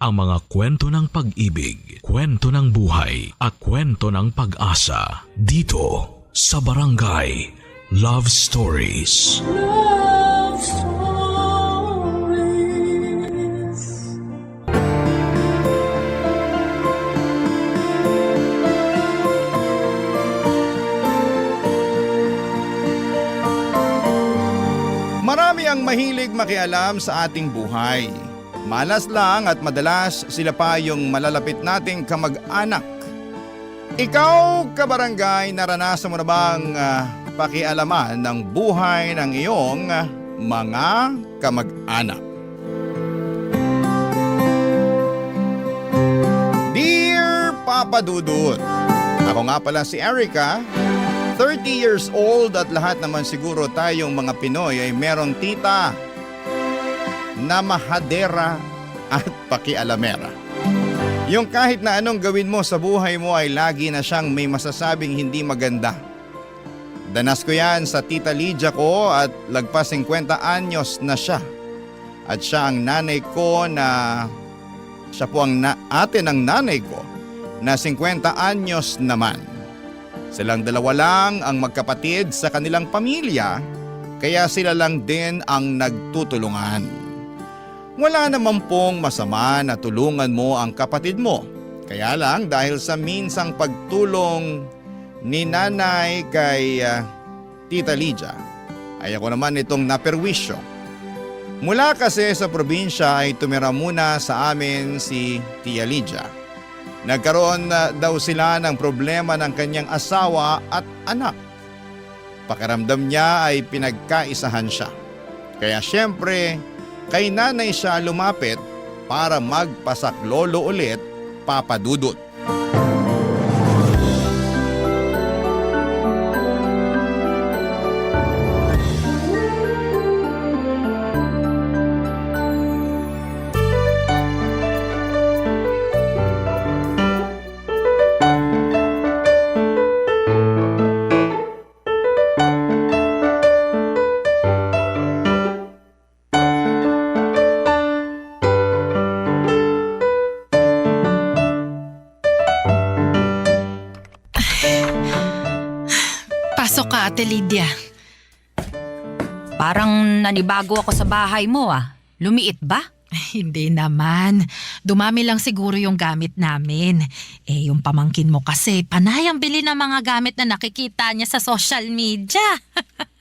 ang mga kwento ng pag-ibig, kwento ng buhay at kwento ng pag-asa dito sa Barangay Love Stories. Love Stories. Marami ang mahilig makialam sa ating buhay. Malas lang at madalas sila pa yung malalapit nating kamag-anak. Ikaw, kabarangay, naranasan mo na bang pakialaman ng buhay ng iyong mga kamag-anak? Dear Papa Dudut, ako nga pala si Erica, 30 years old at lahat naman siguro tayong mga Pinoy ay merong tita na mahadera at pakialamera. Yung kahit na anong gawin mo sa buhay mo ay lagi na siyang may masasabing hindi maganda. Danas ko yan sa tita Lydia ko at lagpas 50 anyos na siya. At siya ang nanay ko siya po ang ate ng nanay ko na 50 anyos naman. Silang dalawa lang ang magkapatid sa kanilang pamilya, kaya sila lang din ang nagtutulungan. Wala naman pong masama na tulungan mo ang kapatid mo. Kaya lang dahil sa minsang pagtulong ni nanay kay Tita Lydia, ay ako naman itong naperwisyo. Mula kasi sa probinsya ay tumira muna sa amin si Tia Lydia. Nagkaroon daw sila ng problema ng kanyang asawa at anak. Pakiramdam niya ay pinagkaisahan siya. Kaya syempre, kay nanay siya lumapit para magpasaklolo ulit, Papa Dudut. Pasok ka, Ate Lydia. Parang nanibago ako sa bahay mo Lumiit ba? Hindi naman. Dumami lang siguro yung gamit namin. Yung pamangkin mo kasi, panay ang bili ng mga gamit na nakikita niya sa social media.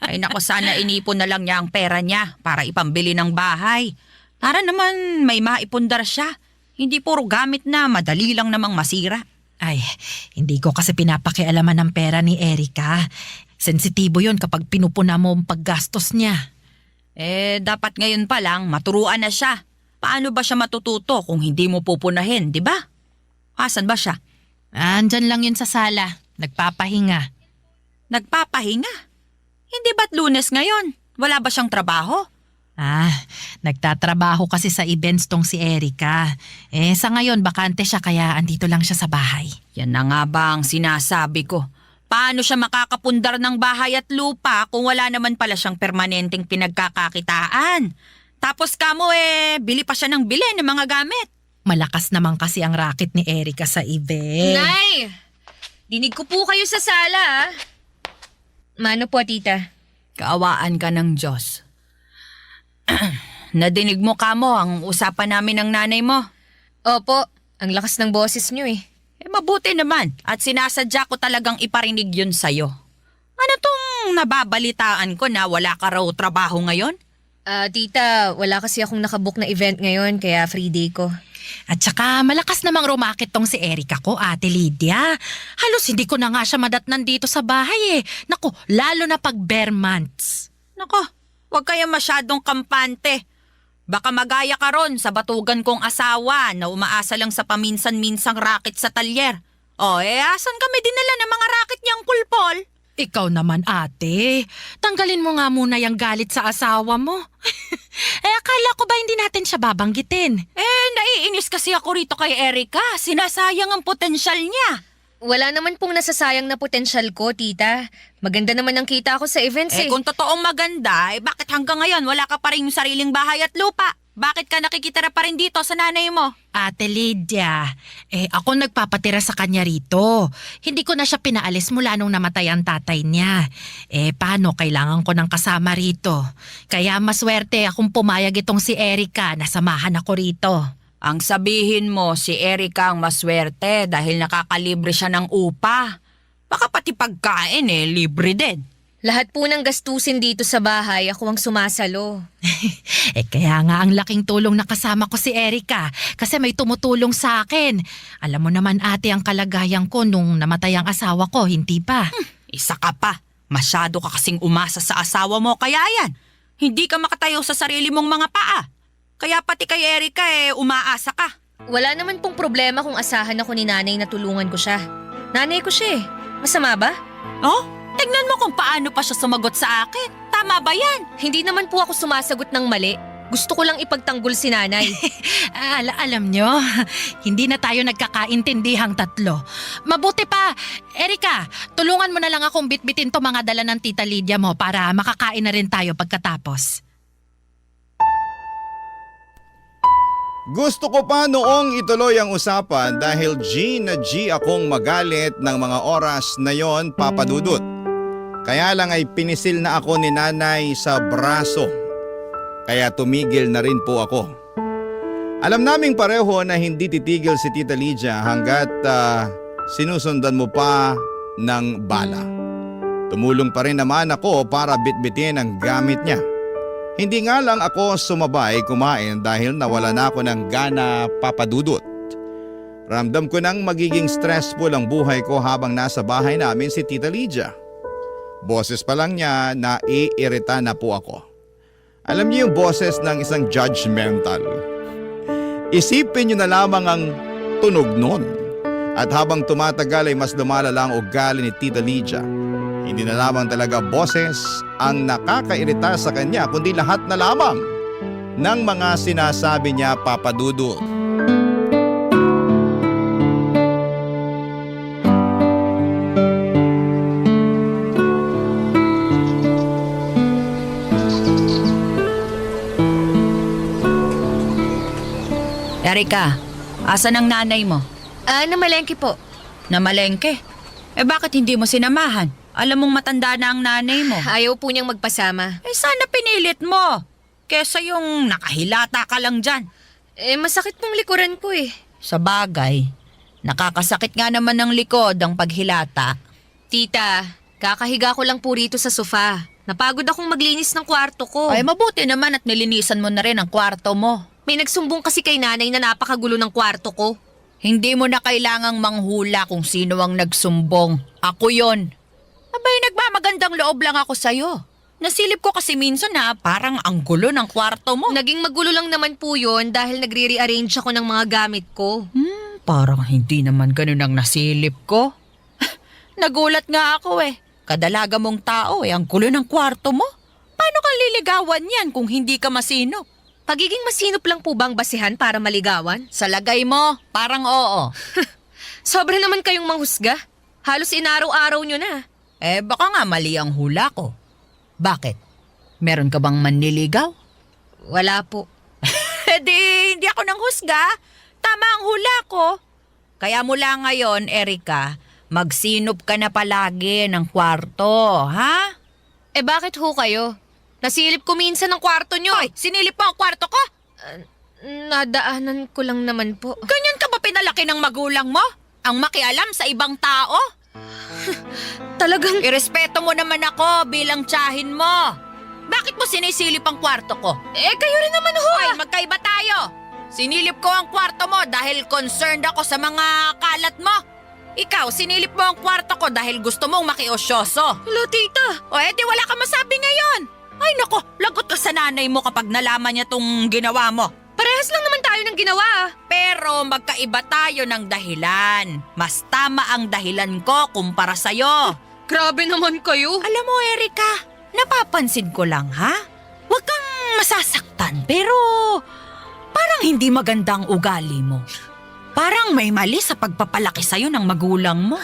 Ay nako, sana inipon na lang niya ang pera niya para ipambili ng bahay. Para naman may maipundar siya. Hindi puro gamit na madali lang namang masira. Ay, hindi ko kasi pinapakialaman ng pera ni Erica. Sensitibo yon kapag pinupuna mo ang paggastos niya. Dapat ngayon pa lang maturuan na siya. Paano ba siya matututo kung hindi mo pupunahin, di ba? Asan ba siya? Andyan lang yun sa sala. Nagpapahinga. Nagpapahinga? Hindi ba't Lunes ngayon? Wala ba siyang trabaho? Nagtatrabaho kasi sa events tong si Erica. Sa ngayon, bakante siya kaya andito lang siya sa bahay. Yan na nga ba ang sinasabi ko? Paano siya makakapundar ng bahay at lupa kung wala naman pala siyang permanenteng pinagkakakitaan? Tapos kamo bili pa siya ng bili ng mga gamit. Malakas naman kasi ang racket ni Erica sa event. Nay! Dinig ko po kayo sa sala. Mano po, tita? Kaawaan ka ng Diyos. Nadinig mo kamo ang usapan namin ng nanay mo? Opo, ang lakas ng boses niyo Mabuti naman at sinasadya ko talagang iparinig yun sa'yo. Ano tong nababalitaan ko na wala ka raw trabaho ngayon? Tita, wala kasi akong nakabook na event ngayon kaya free day ko. At saka malakas namang rumakit tong si Erica ko, Ate Lydia. Halos hindi ko na nga siya madatnan dito sa bahay Naku, lalo na pag bare months. Nako, huwag kayong masyadong kampante. Baka magaya ka ron sa batugan kong asawa na umaasa lang sa paminsan-minsang racket sa talyer. Asan kami dinala ng mga racket niyang kulpol? Ikaw naman, ate. Tanggalin mo nga muna yung galit sa asawa mo. Akala ko ba hindi natin siya babanggitin? Naiinis kasi ako rito kay Erica. Sinasayang ang potensyal niya. Wala naman pong nasasayang na potensyal ko, tita. Maganda naman ang kita ko sa events Kung totoong maganda, bakit hanggang ngayon wala ka pa rin yung sariling bahay at lupa? Bakit ka nakikitira pa rin dito sa nanay mo? Ate Lydia, ako nagpapatira sa kanya rito. Hindi ko na siya pinaalis mula nung namatay ang tatay niya. Paano kailangan ko ng kasama rito? Kaya maswerte akong pumayag itong si Erica na samahan ako rito. Ang sabihin mo, si Erica ang maswerte dahil nakakalibre siya ng upa. Baka pati pagkain libre din. Lahat po ng gastusin dito sa bahay, ako ang sumasalo. Kaya nga ang laking tulong na kasama ko si Erica kasi may tumutulong sa akin. Alam mo naman ate ang kalagayan ko nung namatay ang asawa ko, hindi ba? Isa ka pa. Masyado ka kasing umasa sa asawa mo, kaya yan. Hindi ka makatayo sa sarili mong mga paa. Kaya pati kay Erica umaasa ka. Wala naman pong problema kung asahan ako ni nanay na tulungan ko siya. Nanay ko siya eh. Masama ba? Oh? Tignan mo kung paano pa siya sumagot sa akin. Tama ba yan? Hindi naman po ako sumasagot ng mali. Gusto ko lang ipagtanggol si nanay. Alam nyo, hindi na tayo nagkakaintindihang tatlo. Mabuti pa, Erica, tulungan mo na lang akong bitbitin to mga dala ng Tita Lydia mo para makakain na rin tayo pagkatapos. Gusto ko pa noong ituloy ang usapan dahil G akong magalit ng mga oras na yon, Papa Dudut. Kaya lang ay pinisil na ako ni nanay sa braso. Kaya tumigil na rin po ako. Alam naming pareho na hindi titigil si Tita Lydia hanggat sinusundan mo pa ng bala. Tumulong pa rin naman ako para bitbitin ang gamit niya. Hindi nga lang ako sumabay kumain dahil nawala na ako ng gana, Papa Dudut. Ramdam ko nang magiging stressful ang buhay ko habang nasa bahay namin si Tita Lydia. Boses pa lang niya na iirita na po ako. Alam niyo yung boses ng isang judgmental. Isipin niyo na lamang ang tunog nun. At habang tumatagal ay mas lumalala ang ugali ni Tita Lydia. Hindi na lamang talaga boses ang nakakairita sa kanya kundi lahat na lamang ng mga sinasabi niya, Papa Dudut. Erica, asan ang nanay mo? Namalengke po. Namalengke? Bakit hindi mo sinamahan? Alam mong matanda na ang nanay mo. Ayaw po niyang magpasama. Sana pinilit mo. Kesa yung nakahilata ka lang dyan. Masakit pong likuran ko eh. Sa bagay, nakakasakit nga naman ng likod ang paghilata. Tita, kakahiga ko lang po rito sa sofa. Napagod akong maglinis ng kwarto ko. Ay mabuti naman at nilinisan mo na rin ang kwarto mo. May nagsumbong kasi kay nanay na napakagulo ng kwarto ko. Hindi mo na kailangang manghula kung sino ang nagsumbong. Ako yon. Abay, nagmamagandang loob lang ako sa'yo. Nasilip ko kasi minsan na parang ang gulo ng kwarto mo. Naging magulo lang naman po yun dahil nagre-rearrange ako ng mga gamit ko. Parang hindi naman ganun ang nasilip ko. Nagulat nga ako Kadalaga mong tao ang gulo ng kwarto mo. Paano kang liligawan yan kung hindi ka masinop? Pagiging masinop lang po bang basihan para maligawan? Sa lagay mo, parang oo. Sobra naman kayong manghusga. Halos inaraw-araw nyo na. Baka nga mali ang hula ko. Bakit? Meron ka bang manliligaw? Wala po. Hindi ako nang husga. Tama ang hula ko. Kaya mula ngayon, Erica, magsinop ka na palagi ng kwarto, ha? Bakit ho kayo? Nasilip ko minsan ang kwarto nyo. Hoy, sinilip mo ang kwarto ko? Nadaanan ko lang naman po. Ganyan ka ba pinalaki ng magulang mo? Ang makialam sa ibang tao? Talagang... Irespeto mo naman ako bilang tiyahin mo. Bakit mo sinisilip ang kwarto ko? kayo rin naman ho. Hoy, magkaiba tayo. Sinilip ko ang kwarto mo dahil concerned ako sa mga kalat mo. Ikaw, sinilip mo ang kwarto ko dahil gusto mong makiosyoso. Hello, tita. Di wala ka masabi ngayon. Ay nako, lagot ka sa nanay mo kapag nalaman niya tong ginawa mo. Parehas lang naman tayo ng ginawa. Pero magkaiba tayo ng dahilan. Mas tama ang dahilan ko kumpara sa'yo. Grabe naman kayo. Alam mo, Erica, napapansin ko lang, ha? Huwag kang masasaktan, pero parang hindi magandang ugali mo. Parang may mali sa pagpapalaki sa'yo ng magulang mo.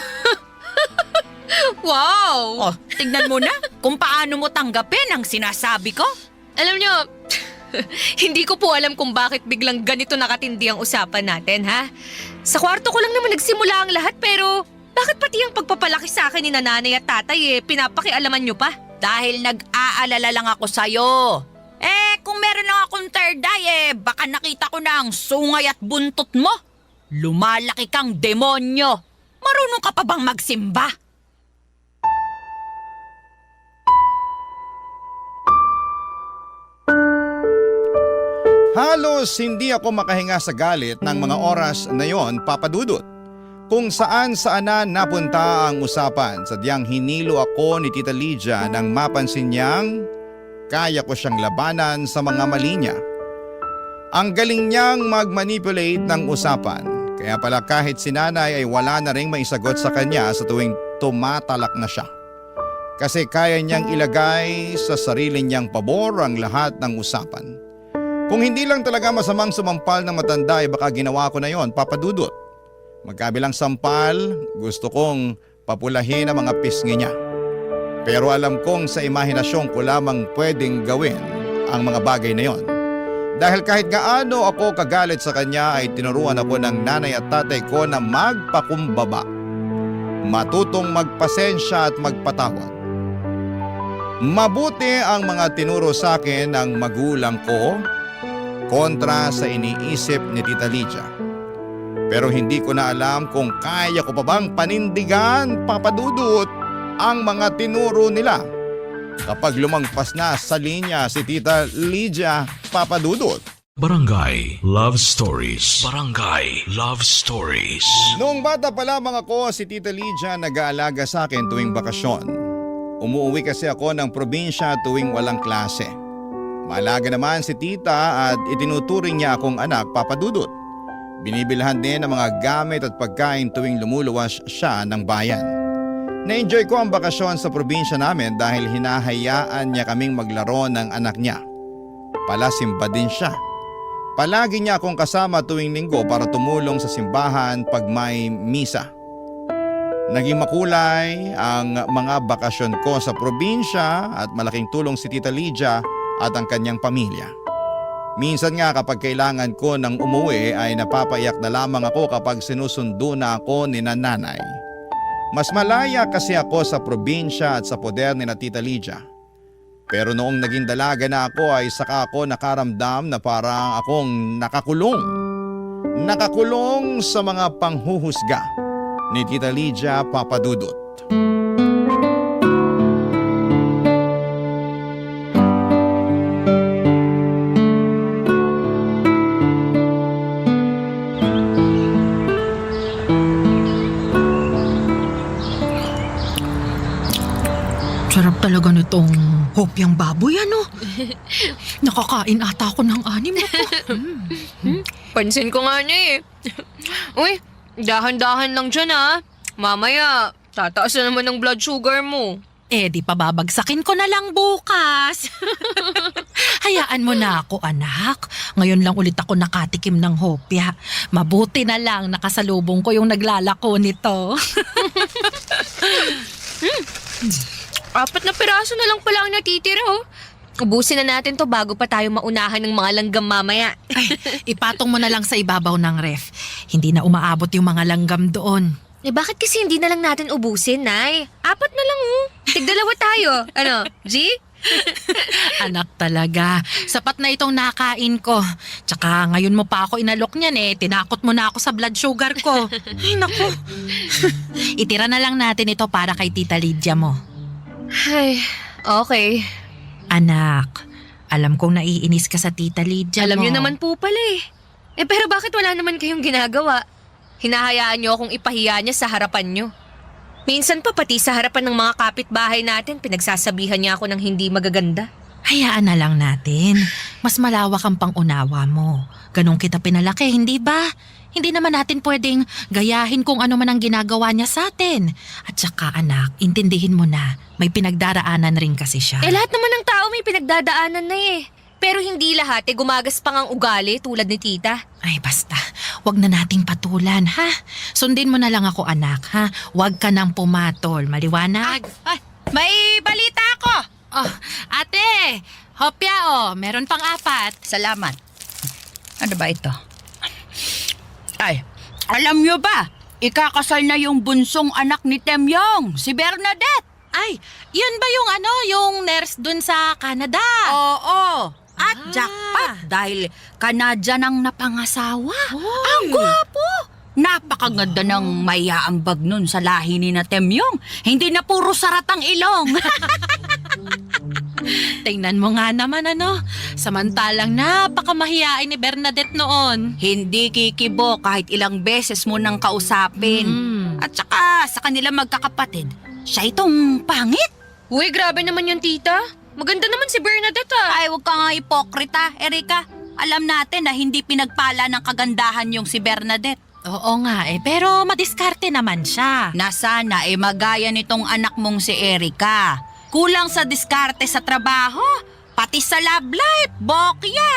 Wow! Tignan mo na kung paano mo tanggapin ang sinasabi ko. Alam nyo, Hindi ko po alam kung bakit biglang ganito nakatindi ang usapan natin, ha? Sa kwarto ko lang naman nagsimula ang lahat pero bakit pati ang pagpapalaki sa akin ni nanay at tatay pinapakialaman nyo pa? Dahil nag-aalala lang ako sa'yo. Kung meron lang akong third eye, baka nakita ko na ang sungay at buntot mo. Lumalaki kang demonyo. Marunong ka pa bang magsimba? Halos hindi ako makahinga sa galit ng mga oras na yon, Papa Dudut. Kung saan na napunta ang usapan, sadyang hinilo ako ni Tita Lydia nang mapansin niyang kaya ko siyang labanan sa mga mali niya. Ang galing niyang mag-manipulate ng usapan, kaya pala kahit si nanay ay wala na ring maisagot sa kanya sa tuwing tumatalak na siya. Kasi kaya niyang ilagay sa sarili niyang pabor ang lahat ng usapan. Kung hindi lang talaga masamang sumampal ng matanda ay baka ginawa ko na yon, Papa Dudut. Magkabilang sampal, gusto kong papulahin ang mga pisngi niya. Pero alam kong sa imahinasyon ko lamang pwedeng gawin ang mga bagay na yon. Dahil kahit gaano ako kagalit sa kanya ay tinuruan ako ng nanay at tatay ko na magpakumbaba. Matutong magpasensya at magpatawad. Mabuti ang mga tinuro sa akin ng magulang ko kontra sa iniisip ni Tita Lydia. Pero hindi ko na alam kung kaya ko pa bang panindigan, Papa Dudut, ang mga tinuro nila. Kapag lumagpas na sa linya si Tita Lydia, Papa Dudut. Barangay Love Stories. Barangay Love Stories. Noong bata pa lamang ako, si Tita Lydia nag-aalaga sa akin tuwing bakasyon. Umuwi kasi ako ng probinsya tuwing walang klase. Maalaga naman si Tita at itinuturing niya akong anak, Papa Dudut. Binibilhan din ng mga gamit at pagkain tuwing lumuluwas siya ng bayan. Na-enjoy ko ang bakasyon sa probinsya namin dahil hinahayaan niya kaming maglaro ng anak niya. Palasimba din siya. Palagi niya akong kasama tuwing linggo para tumulong sa simbahan pag may misa. Naging makulay ang mga bakasyon ko sa probinsya at malaking tulong si Tita Lydia at ang kanyang pamilya. Minsan nga kapag kailangan ko ng umuwi ay napapaiyak na lamang ako kapag sinusundo na ako ni nanay. Mas malaya kasi ako sa probinsya at sa poder ni Tita Lydia. Pero noong naging dalaga na ako ay saka ako nakaramdam na parang akong nakakulong. Nakakulong sa mga panghuhusga ni Tita Lydia, Papa Dudut. Sarap talaga nitong hopyang baboy, ano? Nakakain ata ako ng 6 na to. Pansin ko nga niya Uy, dahan-dahan lang dyan ha. Mamaya, tataas na naman ang blood sugar mo. Di pababagsakin ko na lang bukas. Hayaan mo na ako, anak. Ngayon lang ulit ako nakatikim ng hopya. Mabuti na lang nakasalubong ko yung naglalako nito. 4 na piraso na lang pala ang natitira Ubusin na natin to bago pa tayo maunahan ng mga langgam mamaya. Ipatong mo na lang sa ibabaw ng ref. Hindi na umaabot yung mga langgam doon. Bakit kasi hindi na lang natin ubusin, Nay? 4 na lang Tig-2 tayo. Ano, G? Anak talaga. Sapat na itong nakain ko. Tsaka ngayon mo pa ako inalok niyan tinakot mo na ako sa blood sugar ko. Ay, naku. Itira na lang natin ito para kay Tita Lydia mo. Ay, okay. Anak, alam kong naiinis ka sa Tita Lydia Alam mo. niyo naman po pala pero bakit wala naman kayong ginagawa? Hinahayaan niyo akong ipahiya niya sa harapan niyo. Minsan pa pati sa harapan ng mga kapitbahay natin, pinagsasabihan niya ako ng hindi magaganda. Hayaan na lang natin. Mas malawak ang pangunawa mo. Ganun kita pinalaki, hindi ba? Hindi naman natin pwedeng gayahin kung ano man ang ginagawa niya sa atin. At saka anak, intindihin mo na, may pinagdaraanan rin kasi siya. Lahat naman ng tao may pinagdadaanan na Pero hindi lahat gumagaspang ang ugali tulad ni tita. Ay basta, wag na nating patulan, ha? Sundin mo na lang ako anak, ha? Wag ka nang pumatol, maliwanag? May balita ako! Oh, ate, Hopya, meron pang 4. Salamat. Ano ba ito? Ay, alam nyo ba? Ikakasal na yung bunsong anak ni Temyong, si Bernadette. Ay, yun ba yung nurse dun sa Canada? Oo. At Ah. jackpot dahil Canadian ang napangasawa. Hoy. Ang gwapo! Napakaganda ng mayaambag nun sa lahi ni na Temyong. Hindi na puro saratang ilong. Tingnan mo nga naman samantalang napakamahiyain ni Bernadette noon. Hindi kikibo kahit ilang beses mo nang kausapin. At saka sa kanila magkakapatid, siya itong pangit. Uy, grabe naman yung tita. Maganda naman si Bernadette ah. Ay, huwag ka nga ipokrita, Erika. Alam natin na hindi pinagpala ng kagandahan yung si Bernadette. Oo nga pero madiskarte naman siya. Na sana magaya nitong anak mong si Erika. Kulang sa diskarte sa trabaho, pati sa love life, bokya.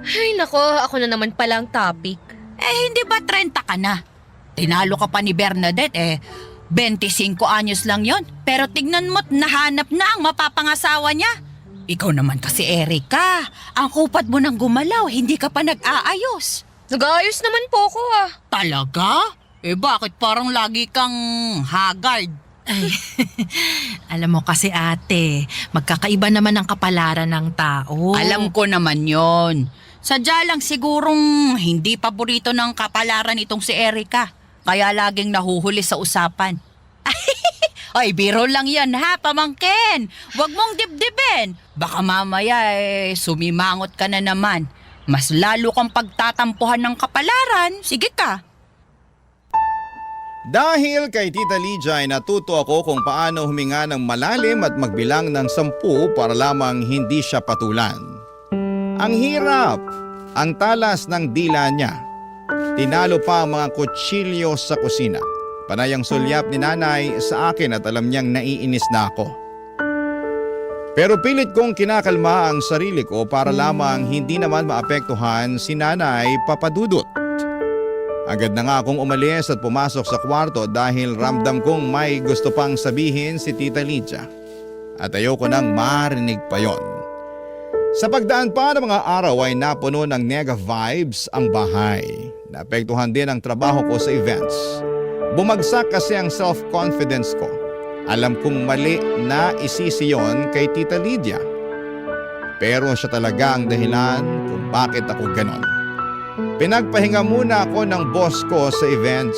Ay nako, ako na naman pala ang topic. Hindi ba 30 ka na? Tinalo ka pa ni Bernadette 25 anyos lang yon. Pero tignan mo't nahanap na ang mapapangasawa niya. Ikaw naman kasi Erika, ang kupad mo nang gumalaw, hindi ka pa nag-aayos. Nag-aayos naman po ako ah. Talaga? Bakit parang lagi kang haggard? Ay, alam mo kasi ate, magkakaiba naman ang kapalaran ng tao. Alam ko naman yon. Sadya lang sigurong hindi paborito ng kapalaran itong si Erika. Kaya laging nahuhuli sa usapan. Ay, biro lang yan ha, pamangkin. Huwag mong dibdibin. Baka mamaya sumimangot ka na naman. Mas lalo kang pagtatampuhan ng kapalaran. Sige ka. Dahil kay Tita Lydia ay natuto ako kung paano huminga ng malalim at magbilang ng 10 para lamang hindi siya patulan. Ang hirap, ang talas ng dila niya. Tinalo pa ang mga kutsilyo sa kusina. Panay ang sulyap ni nanay sa akin at alam niyang naiinis na ako. Pero pilit kong kinakalma ang sarili ko para lamang hindi naman maapektuhan si Nanay Papadudut. Agad na nga akong umalis at pumasok sa kwarto dahil ramdam kong may gusto pang sabihin si Tita Lydia. At ayoko nang marinig pa yon. Sa pagdaan pa ng mga araw ay napuno ng nega vibes ang bahay. Naapektuhan din ang trabaho ko sa events. Bumagsak kasi ang self-confidence ko. Alam kong mali na isisi yon kay Tita Lydia. Pero siya talaga ang dahilan kung bakit ako ganon. Pinagpahinga muna ako ng boss ko sa events.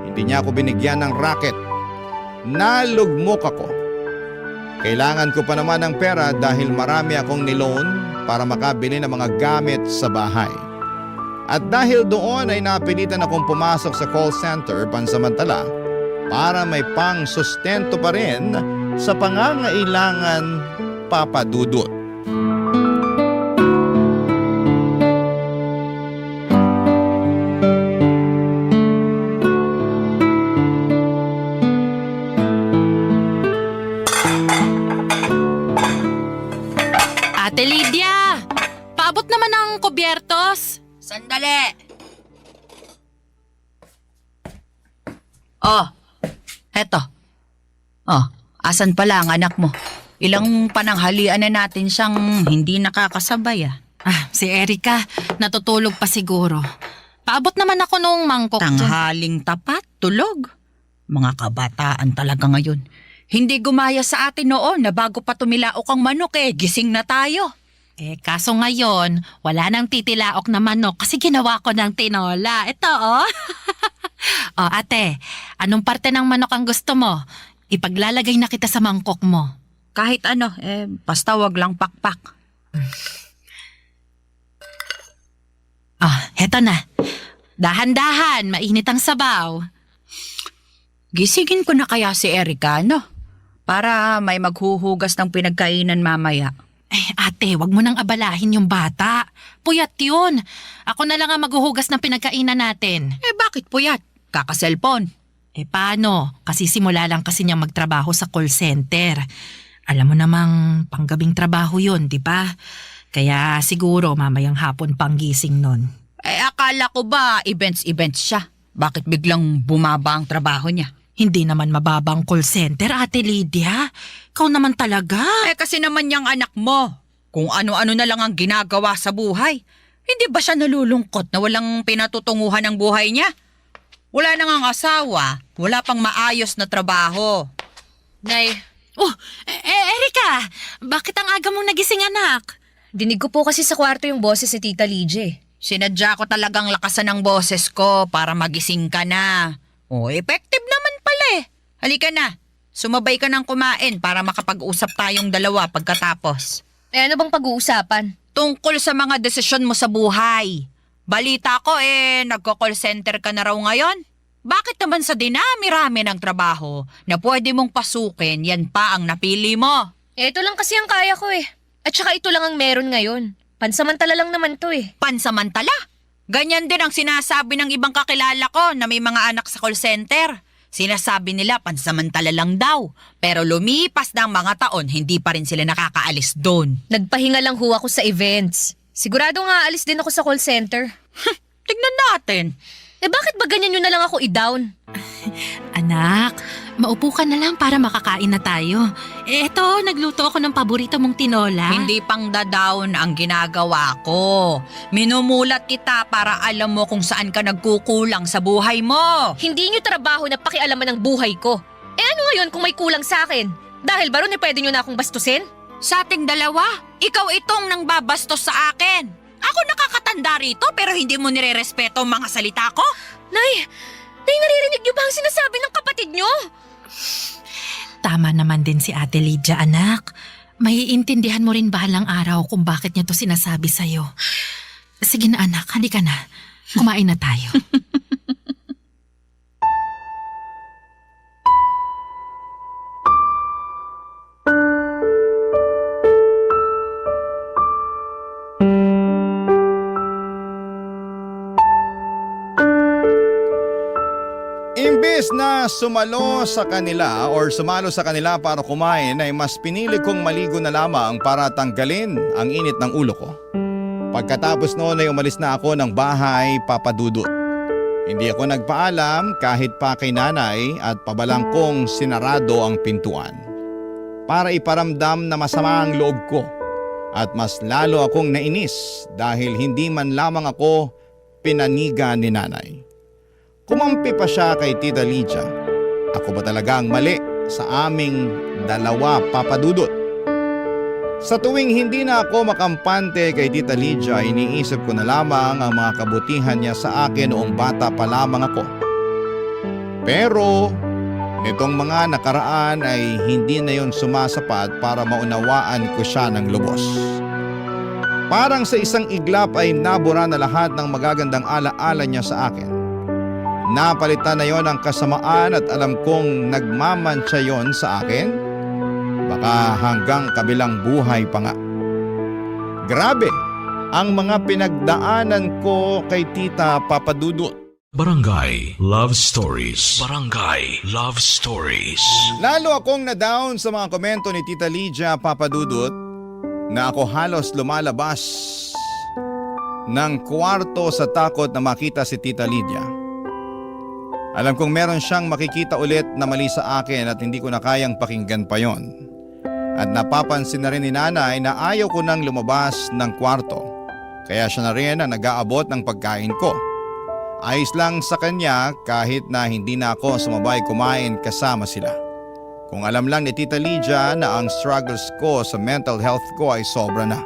Hindi niya ako binigyan ng racket. Nalugmok ako. Kailangan ko pa naman ng pera dahil marami akong niloan para makabili ng mga gamit sa bahay. At dahil doon ay napilitan akong pumasok sa call center pansamantala para may pang-sustento pa rin sa pangangailangan papadudot. Ate Lydia, paabot naman ng kubyertos. Sandali! Oh, eto. Oh, asan pala ang anak mo? Ilang pananghalian na natin siyang hindi nakakasabay ah. Si Erika, natutulog pa siguro. Paabot naman ako nung mangkok dyan. Tanghaling tapat, tulog. Mga kabataan talaga ngayon. Hindi gumaya sa atin noon na bago pa tumilaok ang manok gising na tayo. Kaso ngayon, wala nang titilaok na manok kasi ginawa ko ng tinola. Ito ate, anong parte ng manok ang gusto mo? Ipaglalagay na kita sa mangkok mo. Kahit ano, basta wag lang pakpak. Heto na. Dahan-dahan, mainit ang sabaw. Gisigin ko na kaya si Erika, no? Para may maghuhugas ng pinagkainan mamaya. Ate, wag mo nang abalahin yung bata. Puyat yun. Ako na lang ang maghuhugas ng pinagkainan natin. Bakit puyat? Kaka-cellphone. Paano? Kasi simula lang kasi niyang magtrabaho sa call center. Alam mo namang panggabing trabaho yun, di ba? Kaya siguro mamayang hapon pang gising nun. Akala ko ba events siya? Bakit biglang bumaba ang trabaho niya? Hindi naman mababang call center, Ate Lydia. Ikaw naman talaga. Kasi naman yung anak mo. Kung ano-ano na lang ang ginagawa sa buhay. Hindi ba siya nalulungkot na walang pinatutunguhan ng buhay niya? Wala na ngang asawa, wala pang maayos na trabaho. Nay, Oh, Erika, bakit ang aga mong nagising anak? dinig ko po kasi sa kwarto yung boses si Tita Lydia. Sinadya ko talagang lakasan ng boses ko para magising ka na. Effective naman pala eh. Halika na, sumabay ka ng kumain para makapag-usap tayong dalawa pagkatapos. Ano bang pag-uusapan? Tungkol sa mga desisyon mo sa buhay. Balita ko nagko-call center ka na raw ngayon. Bakit naman sa dinami-rami ng trabaho na pwede mong pasukin, yan pa ang napili mo? Ito lang kasi ang kaya ko eh. At saka ito lang ang meron ngayon. Pansamantala lang naman to eh. Pansamantala? Ganyan din ang sinasabi ng ibang kakilala ko na may mga anak sa call center. Sinasabi nila pansamantala lang daw. Pero lumipas ng mga taon, hindi pa rin sila nakakaalis doon. Nagpahinga lang ho ako sa events. Sigurado nga alis din ako sa call center. Tignan natin. Bakit ba ganyan nyo na lang ako i-down? Anak, maupo ka na lang para makakain na tayo. Eto, nagluto ako ng paborito mong tinola. Hindi pang down ang ginagawa ko. Minumulat kita para alam mo kung saan ka nagkukulang sa buhay mo. Hindi nyo trabaho na pakialaman ng buhay ko. Ano ngayon kung may kulang sa akin? Dahil ba ron pwede nyo na akong bastusin? Sa ating dalawa, ikaw itong nang babastos sa akin. Ako nakakatanda rito pero hindi mo nire-respeto ang mga salita ko? Nay, naririnig nyo ba ang sinasabi ng kapatid nyo? Tama naman din si Ate Lydia, anak. Maiintindihan mo rin bahalang araw kung bakit niya to sinasabi sa'yo. Sige na anak, halika na. Kumain na tayo. Imbes na sumalo sa kanila para kumain ay mas pinili kong maligo na lamang para tanggalin ang init ng ulo ko. Pagkatapos noon ay umalis na ako ng bahay, Papa Dudut. Hindi ako nagpaalam kahit pa kay nanay at pabalang kong sinarado ang pintuan. Para iparamdam na masama ang loob ko at mas lalo akong nainis dahil hindi man lamang ako pinaniga ni nanay. Kumampi pa siya kay Tita Lydia. Ako ba talaga ang mali sa aming dalawa, Papa Dudut? Sa tuwing hindi na ako makampante kay Tita Lydia, iniisip ko na lamang ang mga kabutihan niya sa akin noong bata pa lamang ako. Pero nitong mga nakaraan ay hindi na yon sumasapat para maunawaan ko siya ng lubos. Parang sa isang iglap ay nabura na lahat ng magagandang alaala niya sa akin. Napalitan na yon ang kasamaan at alam kong nagmamantsa yon sa akin. Baka hanggang kabilang buhay pa nga. Grabe ang mga pinagdaanan ko kay Tita Papa Dudut. Barangay Love Stories. Barangay Love Stories. Lalo akong na-down sa mga komento ni Tita Lydia, Papa Dudut, na ako halos lumalabas ng kwarto sa takot na makita si Tita Lydia. Alam kong meron siyang makikita ulit na mali sa akin at hindi ko na kayang pakinggan pa yon. At napapansin na rin ni nanay na ayaw ko nang lumabas ng kwarto. Kaya siya na rin ang nag-aabot ng pagkain ko. Ayos lang sa kanya kahit na hindi na ako sumabay kumain kasama sila. Kung alam lang ni Tita Lydia na ang struggles ko sa mental health ko ay sobra na.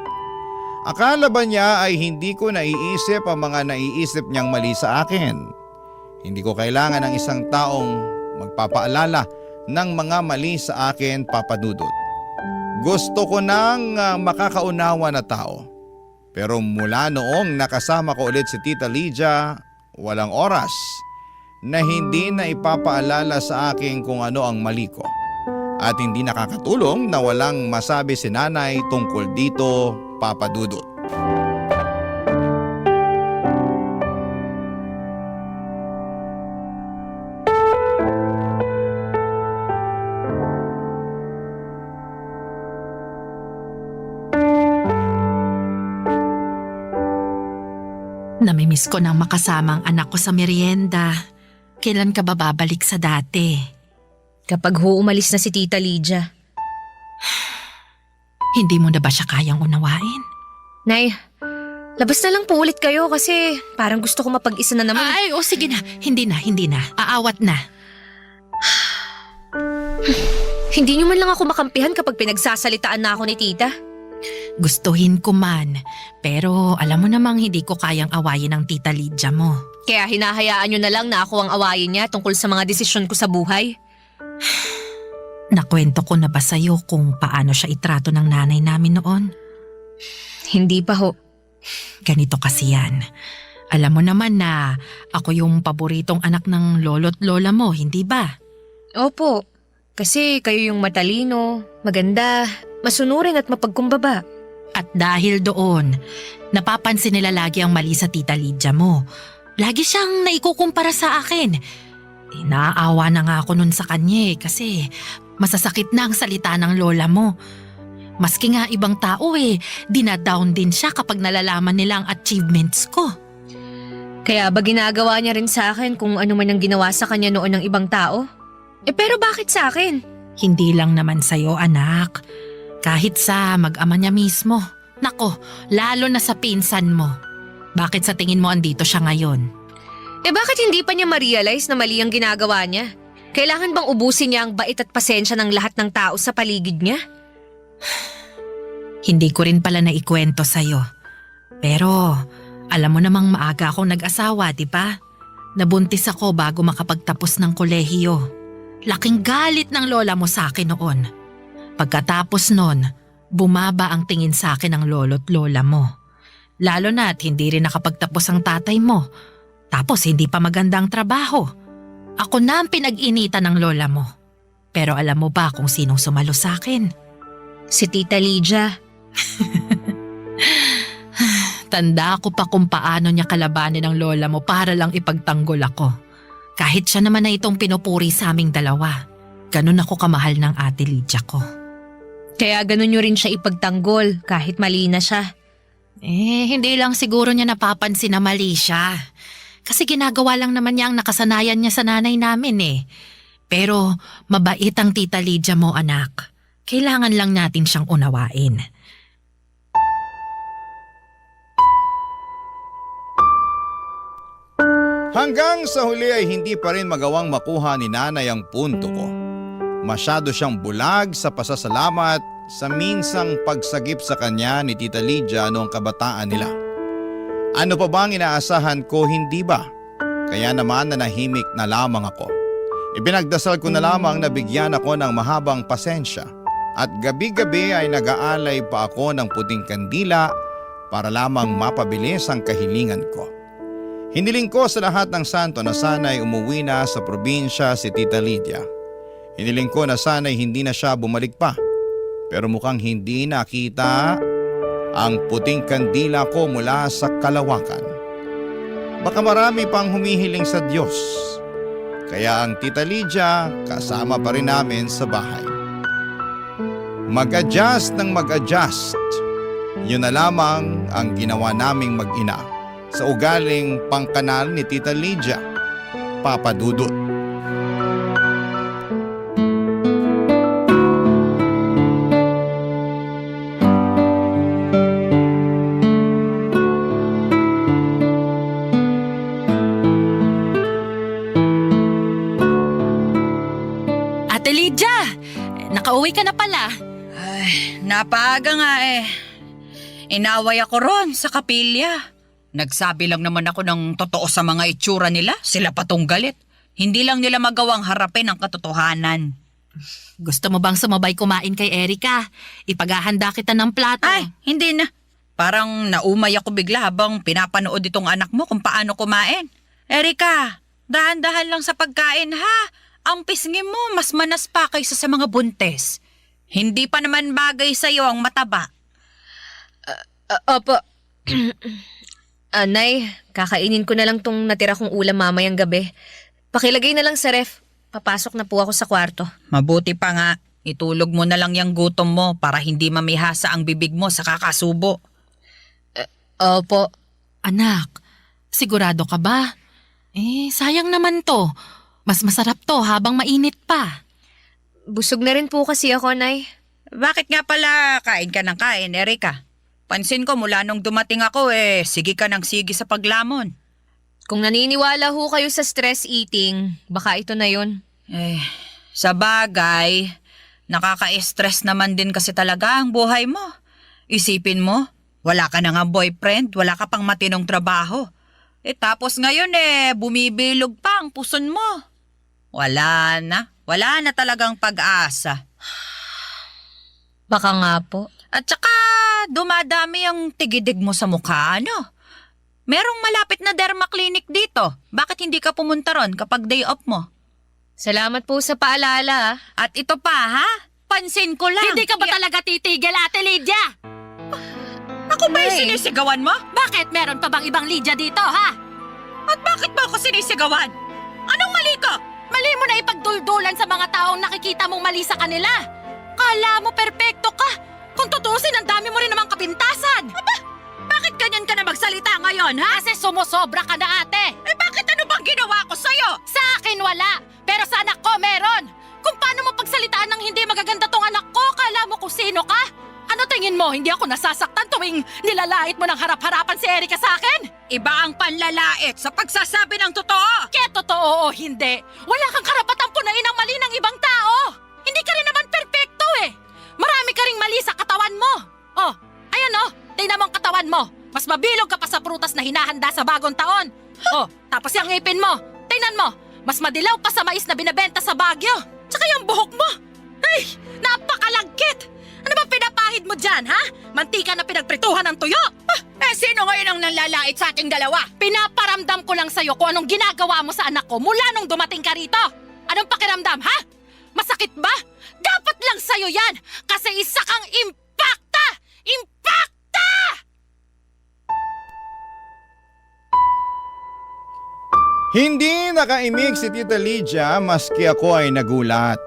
Akala ba niya ay hindi ko naiisip ang mga naiisip niyang mali sa akin? Hindi ko kailangan ng isang taong magpapaalala ng mga mali sa akin, Papa Dudut. Gusto ko nang makakaunawa na tao. Pero mula noong nakasama ko ulit si Tita Lydia, walang oras na hindi na ipapaalala sa akin kung ano ang mali ko. At hindi nakakatulong na walang masabi si nanay tungkol dito, Papa Dudut. Namimiss ko nang makasama ang anak ko sa merienda. Kailan ka ba babalik sa dati? Kapag umalis na si Tita Lydia. Hindi mo na ba siya kayang unawain? Nay, labas na lang po ulit kayo kasi parang gusto ko mapag-isa na naman. Ay, o sige na. Hindi na. Aawat na. Hindi niyo man lang ako makampihan kapag pinagsasalitaan na ako ni tita. Gustuhin ko man. Pero alam mo namang hindi ko kayang awayin ang tita Lydia mo. Kaya hinahayaan niyo na lang na ako ang awayin niya tungkol sa mga desisyon ko sa buhay. Nakwento ko na ba sa'yo kung paano siya itrato ng nanay namin noon? Hindi pa ho. Ganito kasi yan. Alam mo naman na ako yung paboritong anak ng lolo't lola mo, hindi ba? Opo, kasi kayo yung matalino, maganda, masunurin at mapagkumbaba. At dahil doon, napapansin nila lagi ang mali sa tita Lydia mo. Lagi siyang naikukumpara sa akin. Naaawa na nga ako nun sa kanya kasi masasakit na ang salita ng lola mo. Maski nga ibang tao dinadown din siya kapag nalalaman nila ang achievements ko. Kaya ba ginagawa niya rin sa akin kung ano man ang ginawa sa kanya noon ng ibang tao? Pero bakit sa akin? Hindi lang naman sa'yo, anak. Kahit sa mag-ama niya mismo. Nako, lalo na sa pinsan mo. Bakit sa tingin mo andito siya ngayon? Bakit hindi pa niya ma-realize na mali ang ginagawa niya? Kailangan bang ubusin niya ang bait at pasensya ng lahat ng tao sa paligid niya? Hindi ko rin pala naikwento sa'yo. Pero alam mo namang maaga akong nag-asawa, di ba? Nabuntis ako bago makapagtapos ng kolehiyo. Laking galit ng lola mo sa akin noon. Pagkatapos nun, bumaba ang tingin sa akin ng lolo't lola mo. Lalo na't hindi rin nakapagtapos ang tatay mo. Tapos hindi pa magandang trabaho. Ako na ang pinag-initan ng lola mo. Pero alam mo ba kung sinong sumalo sa akin? Si Tita Lydia. Tanda ko pa kung paano niya kalabanin ang lola mo para lang ipagtanggol ako. Kahit siya naman na itong pinupuri sa aming dalawa. Ganun ako kamahal ng ate Lydia ko. Kaya ganun nyo rin siya ipagtanggol kahit mali na siya. Hindi lang siguro niya napapansin na mali siya. Kasi ginagawa lang naman niya ang nakasanayan niya sa nanay namin. Pero mabait ang tita Lydia mo, anak. Kailangan lang natin siyang unawain. Hanggang sa huli ay hindi pa rin magawang makuha ni nanay ang punto ko. Masyado siyang bulag sa pasasalamat sa minsang pagsagip sa kanya ni Tita Lydia noong kabataan nila. Ano pa bang inaasahan ko, hindi ba? Kaya naman nanahimik na lamang ako. Ipinagdasal ko na lamang na bigyan ako ng mahabang pasensya at gabi-gabi ay nag-aalay pa ako ng puting kandila para lamang mapabilis ang kahilingan ko. Hiniling ko sa lahat ng santo na sana'y umuwi na sa probinsya si Tita Lydia. Hiniling ko na sana'y hindi na siya bumalik pa. Pero mukhang hindi nakita ang puting kandila ko mula sa kalawakan. Baka marami pang humihiling sa Diyos. Kaya ang Tita Lydia kasama pa rin namin sa bahay. Mag-adjust ng mag-adjust. Yun na lamang ang ginawa naming mag-ina sa ugaling pangkanal ni Tita Lydia, Papa Dudut. Ate Lydia! Nakauwi ka na pala. Napaaga nga Inaway ako ron sa kapilya. Nagsabi lang naman ako ng totoo sa mga itsura nila, sila patong galit. Hindi lang nila magawang harapin ang katotohanan. Gusto mo bang sumabay kumain kay Erica? Ipaghahanda kita ng plato. Ay, hindi na. Parang naumay ako bigla habang pinapanood itong anak mo kung paano kumain. Erika, dahan-dahan lang sa pagkain ha. Ang pisngi mo mas manas pa kaysa sa mga buntes. Hindi pa naman bagay sa'yo ang mataba. Opo. Nay, kakainin ko na lang tong natira kong ulam mamayang gabi. Pakilagay na lang sa ref. Papasok na po ako sa kwarto. Mabuti pa nga, itulog mo na lang yung gutom mo para hindi mamihasa ang bibig mo sa kakasubo. Opo. Anak, sigurado ka ba? Sayang naman to. Mas masarap to habang mainit pa. Busog na rin po kasi ako, Nay. Bakit nga pala kain ka ng kain, Erika? Pansin ko mula nung dumating ako sige ka ng sige sa paglamon. Kung naniniwala ho kayo sa stress eating, baka ito na yun. Sa bagay, nakaka-stress naman din kasi talaga ang buhay mo. Isipin mo, wala ka na nga boyfriend, wala ka pang matinong trabaho. Tapos ngayon bumibilog pa ang puson mo. Wala na talagang pag-asa. Baka nga po. At saka dumadami ang tigidig mo sa mukha, ano? Merong malapit na derma clinic dito. Bakit hindi ka pumunta ron kapag day off mo? Salamat po sa paalala. At ito pa, ha? Pansin ko lang. Hindi ka ba talaga titigil, Ate Lydia? Ako ba yung Ay. sinisigawan mo? Bakit meron pa bang ibang Lydia dito, ha? At bakit mo ako sinisigawan? Anong mali ko? Mali mo na ipagduldulan sa mga taong nakikita mong mali sa kanila. Kala mo perpekto ka. Kung tutusin, ang dami mo rin namang kapintasan. Bakit ganyan ka na magsalita ngayon, ha? Kasi sumusobra ka na, ate. Bakit ano bang ginawa ko sa'yo? Sa akin wala, pero sa anak ko meron. Kung paano mo pagsalitaan ng hindi magaganda tong anak ko, kala mo kung sino ka? Ano tingin mo, hindi ako nasasaktan tuwing nilalait mo ng harap-harapan si Erika sa akin? Iba ang panlalait sa pagsasabi ng totoo. Kaya totoo o hindi, wala kang karapatang punain ang mali ng ibang tao. Hindi ka rin naman perpekto eh. Marami ka ring mali sa katawan mo. Oh, ayan oh, tingnan mo ang katawan mo. Mas mabilog ka pa sa prutas na hinahanda sa bagong taon. Oh, tapos yung ngipin mo, tingnan mo. Mas madilaw pa sa mais na binebenta sa Baguio. Tsaka yung buhok mo. Ay, napakalagkit. Ano ba pinapahid mo dyan, ha? Mantika na pinagprituhan ng tuyo. Sino ngayon ang nanlalait sa ating dalawa? Pinaparamdam ko lang sa'yo kung anong ginagawa mo sa anak ko mula nung dumating ka rito. Anong pakiramdam, ha? Masakit ba? Dapat lang sa'yo yan kasi isa kang impacta! Impacta! Hindi nakaimik si Tita Lydia maski ako ay nagulat.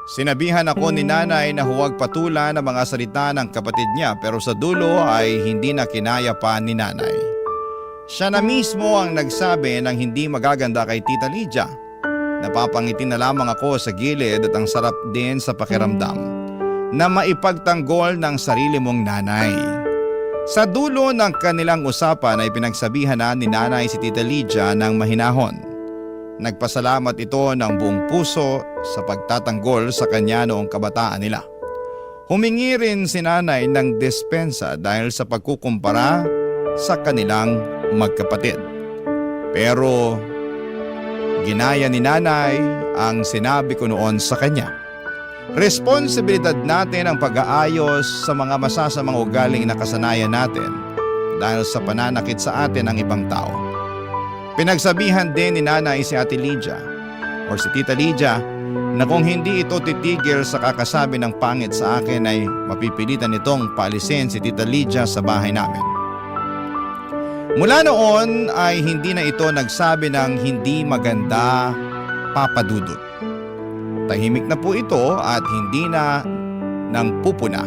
Sinabihan ako ni nanay na huwag patulan ang mga salita ng kapatid niya pero sa dulo ay hindi na kinaya pa ni nanay. Siya na mismo ang nagsabi ng hindi magaganda kay Tita Lydia. Napapangiti na lamang ako sa gilid at ang sarap din sa pakiramdam na maipagtanggol ng sarili mong nanay. Sa dulo ng kanilang usapan ay pinagsabihan na ni nanay si Tita Lydia ng mahinahon. Nagpasalamat ito ng buong puso sa pagtatanggol sa kanya noong kabataan nila. Humingi rin si nanay ng dispensa dahil sa pagkukumpara sa kanilang magkapatid. Pero ginaya ni nanay ang sinabi ko noon sa kanya. Responsibilidad natin ang pag-aayos sa mga masasamang ugaling na kasanayan natin dahil sa pananakit sa atin ng ibang tao. Pinagsabihan din ni nanay si Ate Lydia o si Tita Lydia na kung hindi ito titigil sa kakasabi ng pangit sa akin ay mapipilitan itong paalisin si Tita Lydia sa bahay namin. Mula noon ay hindi na ito nagsabi ng hindi maganda, Papa Dudut. Tahimik na po ito at hindi na nang pupuna.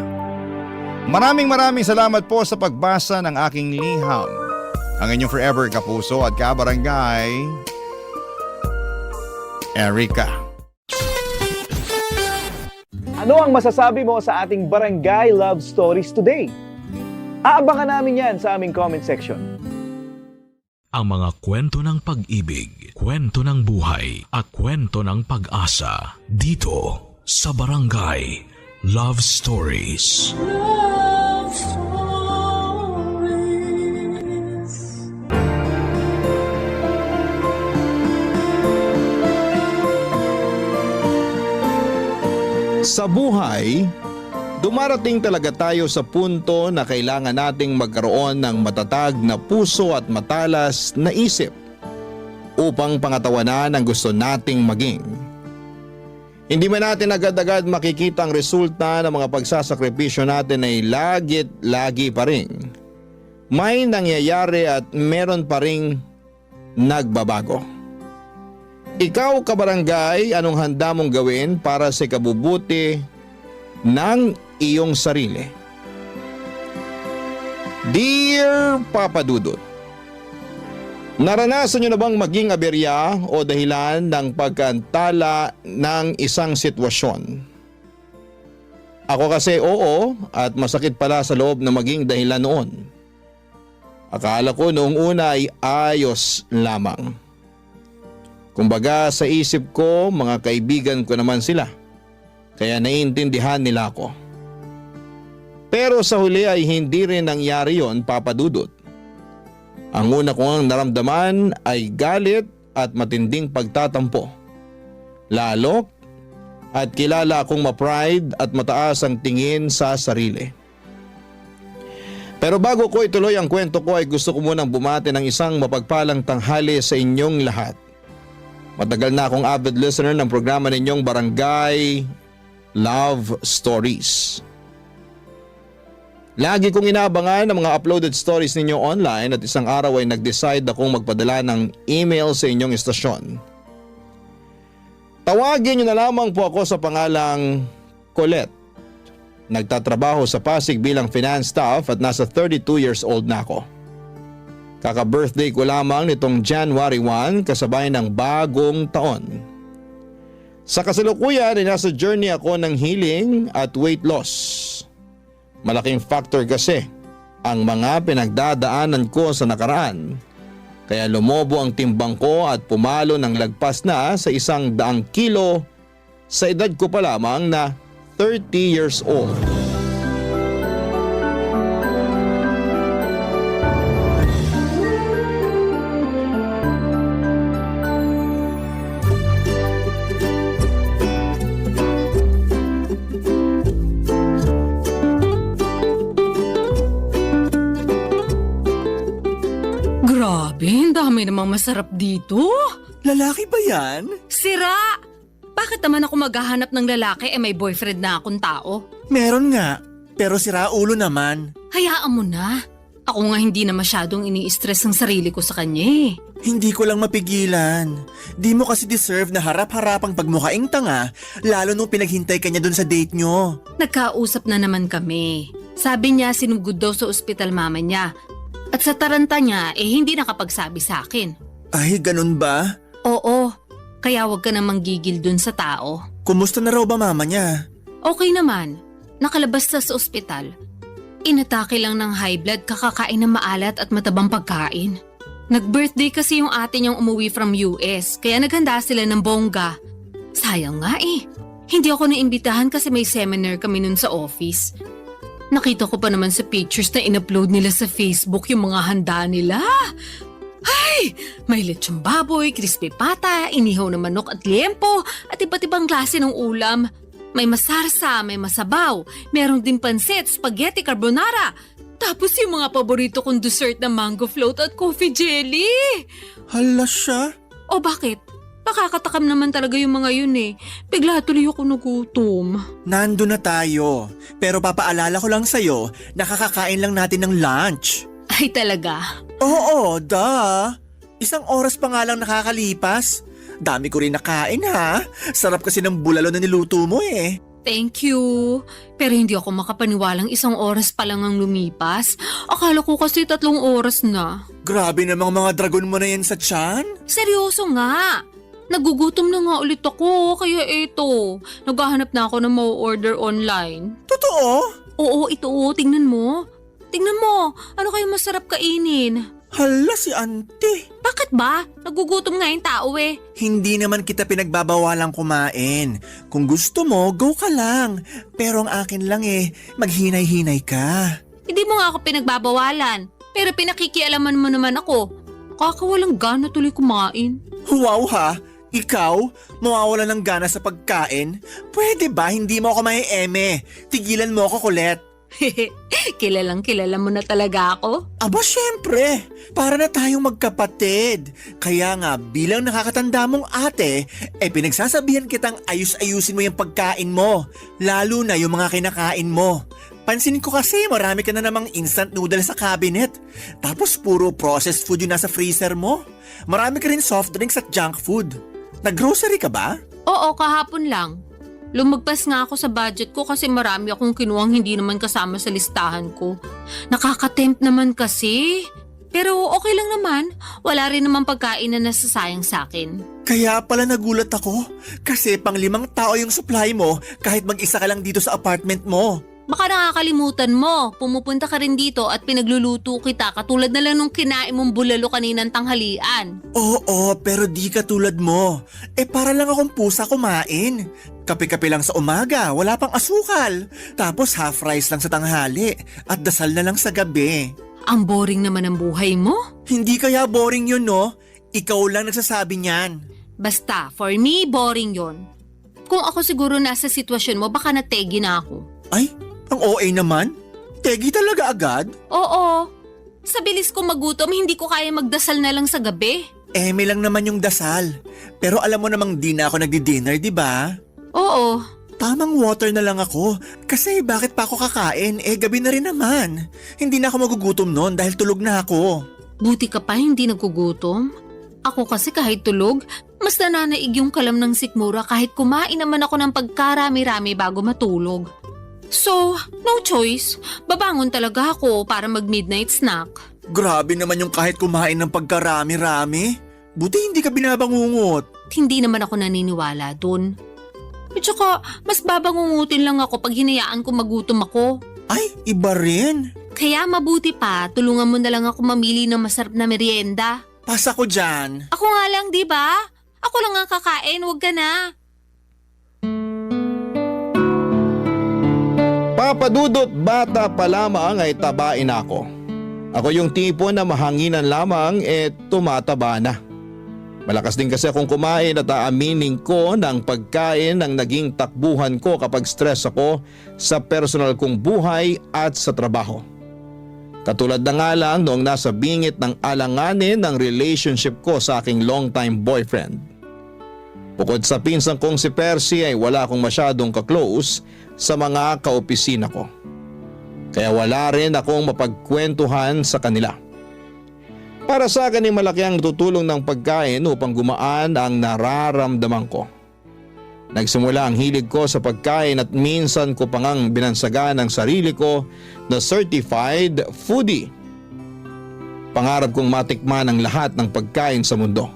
Maraming salamat po sa pagbasa ng aking liham. Ang inyong forever kapuso at kabarangay, Erika. Ano ang masasabi mo sa ating Barangay Love Stories today? Aabangan namin yan sa aming comment section. Ang mga kwento ng pag-ibig, kwento ng buhay at kwento ng pag-asa dito sa Barangay Love Stories. Love Stories. Sa buhay, dumarating talaga tayo sa punto na kailangan nating magkaroon ng matatag na puso at matalas na isip upang pangatawanan ang gusto nating maging. Hindi man natin agad-agad makikita ang resulta ng mga pagsasakripisyo natin ay lagi pa rin. May nangyayari at meron pa ring nagbabago. Ikaw, kabarangay, anong handa mong gawin para sa ikabubuti ng iyong sarili? Dear Papa Dudut, naranasan niyo na bang maging aberya o dahilan ng pagkantala ng isang sitwasyon? Ako kasi oo at masakit pala sa loob na maging dahilan noon. Akala ko noong una ay ayos lamang. Kumbaga sa isip ko mga kaibigan ko naman sila. Kaya naiintindihan nila ako. Pero sa huli ay hindi rin nangyari yon, Papa Dudut. Ang una kong naramdaman ay galit at matinding pagtatampo. Lalo at kilala akong ma-pride at mataas ang tingin sa sarili. Pero bago ko ituloy ang kwento ko ay gusto ko munang bumati ng isang mapagpalang tanghali sa inyong lahat. Matagal na akong avid listener ng programa ninyong Barangay Love Stories. Lagi kong inaabangan ang mga uploaded stories ninyo online at isang araw ay nag-decide akong magpadala ng email sa inyong istasyon. Tawagin niyo na lamang po ako sa pangalang Colette. Nagtatrabaho sa Pasig bilang finance staff at nasa 32 years old na ako. Kaka-birthday ko lamang nitong January 1 kasabay ng bagong taon. Sa kasalukuyan ay nasa journey ako ng healing at weight loss. Malaking factor kasi ang mga pinagdadaanan ko sa nakaraan. Kaya lumobo ang timbang ko at pumalo ng lagpas na sa 100 kilo sa edad ko pa lamang na 30 years old. Grabe, ang dami namang masarap dito. Lalaki ba yan? Sira! Bakit naman ako maghahanap ng lalaki may boyfriend na akong tao? Meron nga, pero sira ulo naman. Hayaan mo na. Ako nga hindi na masyadong ini-stress ang sarili ko sa kanya eh. Hindi ko lang mapigilan. Di mo kasi deserve na harap-harapang pagmukhaing tanga, lalo nung pinaghintay ka niya dun sa date nyo. Nagkausap na naman kami. Sabi niya sinugod daw sa ospital mama niya. At sa taranta niya hindi nakapagsabi sa akin. Ay, ganun ba? Oo, kaya wag ka namang gigil dun sa tao. Kumusta na raw ba mama niya? Okay naman, nakalabas na sa ospital. Inatake lang ng high blood kakakain ng maalat at matabang pagkain. Nag-birthday kasi yung ate niyang umuwi from US, kaya naghanda sila ng bongga. Sayang nga hindi ako naimbitahan kasi may seminar kami nun sa office. Nakita ko pa naman sa pictures na in-upload nila sa Facebook yung mga handa nila. Ay! May lechong baboy, crispy pata, inihaw na manok at liempo at iba't ibang klase ng ulam. May masarsa, may masabaw, merong din pansit, spaghetti carbonara. Tapos yung mga paborito kong dessert na mango float at coffee jelly. Hala siya. O bakit? Nakakatakam naman talaga yung mga yun Bigla tuloy ako nagutom. Nando na tayo. Pero papaalala ko lang sa'yo, nakakakain lang natin ng lunch. Ay talaga? Oo, duh. 1 oras pa nga lang nakakalipas. Dami ko rin nakain ha. Sarap kasi ng bulalo na niluto mo Thank you. Pero hindi ako makapaniwalang 1 oras pa lang ang lumipas. Akala ko kasi 3 oras na. Grabe namang mga dragon mo na yan sa tiyan. Seryoso nga. Nagugutom na nga ulit ako, kaya naghahanap na ako ng ma-order online. Totoo? Oo, ito, tingnan mo. Tingnan mo, ano kayo masarap kainin? Hala si auntie. Bakit ba? Nagugutom nga yung tao Hindi naman kita pinagbabawalang kumain. Kung gusto mo, go ka lang. Pero ang akin lang maghinay-hinay ka. Hindi mo nga ako pinagbabawalan, pero pinakikialaman mo naman ako. Kakawalang gana tuloy kumain. Wow ha! Ikaw, mawawala ng gana sa pagkain? Pwede ba hindi mo ako mai-eme? Tigilan mo ako, Colette. Kilalang kilala mo na talaga ako? Aba syempre, para na tayong magkapatid. Kaya nga bilang nakakatanda mong ate, pinagsasabihan kitang ayus-ayusin mo yung pagkain mo. Lalo na yung mga kinakain mo. Pansin ko kasi marami ka na namang instant noodles sa cabinet. Tapos puro processed food yung nasa freezer mo. Marami ka rin soft drinks at junk food. Nag-grocery ka ba? Oo, kahapon lang. Lumagpas nga ako sa budget ko kasi marami akong kinuwang hindi naman kasama sa listahan ko. Nakaka-tempt naman kasi. Pero okay lang naman. Wala rin naman pagkain na nasasayang sa akin. Kaya pala nagulat ako. Kasi 5 tao yung supply mo kahit mag-isa ka lang dito sa apartment mo. Baka nakakalimutan mo. Pumupunta ka rin dito at pinagluluto kita katulad na lang nung kinain mong bulalo kaninang tanghalian. Oo, pero di katulad mo. Para lang akong pusa kumain. Kape-kape lang sa umaga, wala pang asukal. Tapos half rice lang sa tanghali at dasal na lang sa gabi. Ang boring naman ang buhay mo. Hindi kaya boring yun, no? Ikaw lang nagsasabi niyan. Basta, for me, boring yon. Kung ako siguro nasa sitwasyon mo, baka nategi na ako. Ay, ang OA naman? Tegi talaga agad? Oo. Sa bilis ko magutom, hindi ko kaya magdasal na lang sa gabi. May lang naman yung dasal. Pero alam mo namang di na ako nagdi-dinner, di ba? Oo. Tamang water na lang ako. Kasi bakit pa ako kakain? Gabi na rin naman. Hindi na ako magugutom noon dahil tulog na ako. Buti ka pa hindi nagkugutom. Ako kasi kahit tulog, mas nananaig yung kalam ng sikmura kahit kumain naman ako ng pagkarami-rami bago matulog. So, no choice. Babangon talaga ako para mag-midnight snack. Grabe naman yung kahit kumain ng pagkarami-rami. Buti hindi ka binabangungot. Hindi naman ako naniniwala dun. At saka, mas babangungutin lang ako pag hinayaan ko magutom ako. Ay, iba rin. Kaya mabuti pa, tulungan mo na lang ako mamili ng masarap na merienda. Pasa ko dyan. Ako nga lang, di ba? Ako lang ang kakain, wag ka na. Papa Dudut, bata pa lamang ay tabain ako. Ako yung tipo na mahanginan lamang tumataba na. Malakas din kasi akong kumain at aaminin ko ng pagkain ang naging takbuhan ko kapag stress ako sa personal kong buhay at sa trabaho. Katulad na nga lang noong nasa bingit ng alanganin ng relationship ko sa aking long-time boyfriend. Bukod sa pinsan kong si Percy ay wala akong masyadong ka-close sa mga kaopisina ko. Kaya wala rin akong mapagkwentuhan sa kanila. Para sa akin ay malaki ang tutulong ng pagkain upang gumaan ang nararamdaman ko. Nagsimula ang hilig ko sa pagkain at minsan ko pangang binansagan ang sarili ko na certified foodie. Pangarap kong matikman ang lahat ng pagkain sa mundo.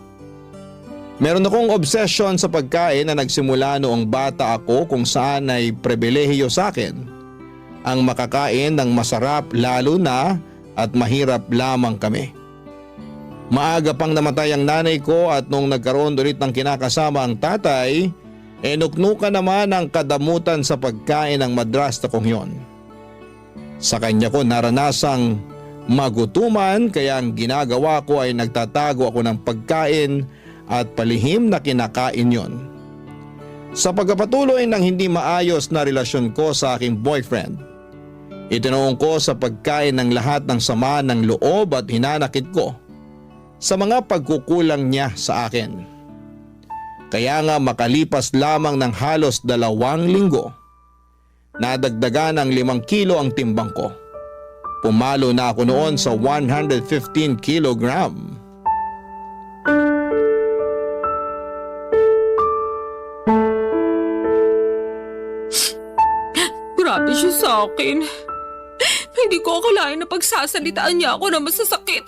Meron akong obsession sa pagkain na nagsimula noong bata ako kung saan ay pribilehiyo sa akin ang makakain ng masarap lalo na at mahirap lamang kami. Maaga pang namatay ang nanay ko at nung nagkaroon ulit ng kinakasama ang tatay, nuknukan naman ang kadamutan sa pagkain ng madrasta kong yon. Sa kanya ko naranasang magutuman kaya ang ginagawa ko ay nagtatago ako ng pagkain at palihim na kinakain yon. Sa pagpapatuloy ng hindi maayos na relasyon ko sa aking boyfriend, itinuong ko sa pagkain ng lahat ng sama ng loob at hinanakit ko sa mga pagkukulang niya sa akin. Kaya nga makalipas lamang ng halos 2 linggo, nadagdagan ng 5 kilo ang timbang ko. Pumalo na ako noon sa 115 kilogram. Grabe siya sa akin. Hindi ko akalain na pagsasalitaan niya ako na masasakit.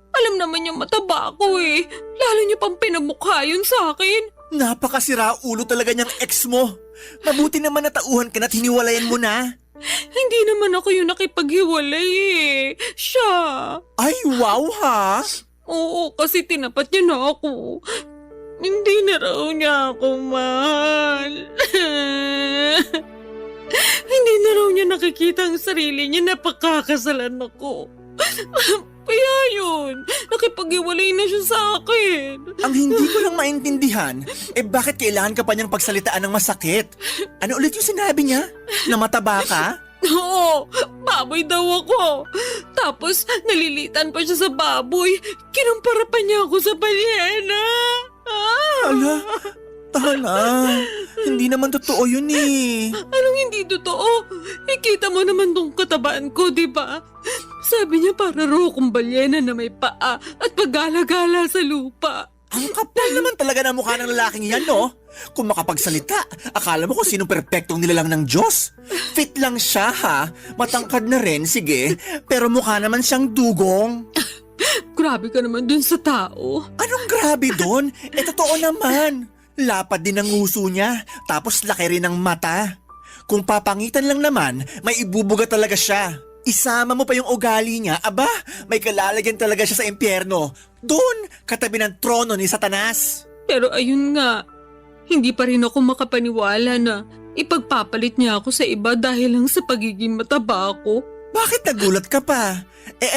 Alam naman niya mataba ako eh. Lalo niya pang pinamukha yun sa akin. Napakasira ulo talaga niyang ex mo. Mabuti naman natauhan ka na't hiniwalayan mo na. Hindi naman ako yung nakipaghiwalay eh. Siya. Ay, wow ha? Oo, kasi tinapat niya na ako. Hindi na raw niya ako mahal. Hindi na raw niya nakikita ang sarili niya na pagkakasalan ako. Kaya yun, nakipag-iwalay na siya sa akin. Ang hindi ko lang maintindihan, bakit kailangan ka pa niyang pagsalitaan ng masakit? Ano ulit yung sinabi niya? Na mataba ka? Oo, baboy daw ako. Tapos nalilitan pa siya sa baboy. Kinumpara pa niya ako sa balyena. Tala, hindi naman totoo yun eh. Anong hindi totoo? Ikita mo naman tong katabaan ko, di ba? Sabi niya para raw akong balyena na may paa at paggala-gala sa lupa. Ang kapal naman talaga ng mukha ng lalaking yan, no? Kung makapagsalita, akala mo kung sinong perpektong nilalang ng Diyos. Fit lang siya, ha? Matangkad na rin, sige. Pero mukha naman siyang dugong. Grabe ka naman dun sa tao. Anong grabe doon? Totoo naman. Lapad din ang nguso niya, tapos laki rin ang mata. Kung papangitan lang naman, may ibubuga talaga siya. Isama mo pa yung ugali niya, aba, may kalalagyan talaga siya sa impyerno. Doon, katabi ng trono ni Satanas. Pero ayun nga, hindi pa rin ako makapaniwala na ipagpapalit niya ako sa iba dahil lang sa pagiging mataba ako. Bakit nagulat ka pa?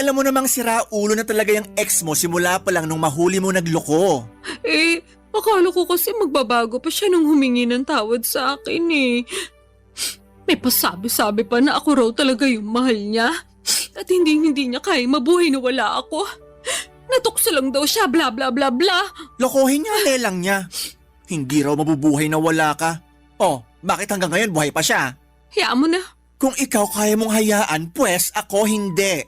Alam mo namang sira ulo na talaga yung ex mo simula pa lang nung mahuli mo nagloko. Akala ko kasi magbabago pa siya nung humingi ng tawad sa akin eh. May pasabi-sabi pa na ako raw talaga yung mahal niya. At hindi niya kaya mabuhay na wala ako. Natukso lang daw siya, bla bla bla bla. Lokohin niya, lelang niya. Hindi raw mabubuhay na wala ka. Oh, bakit hanggang ngayon buhay pa siya? Hayaan mo na. Kung ikaw kaya mong hayaan, pues ako hindi.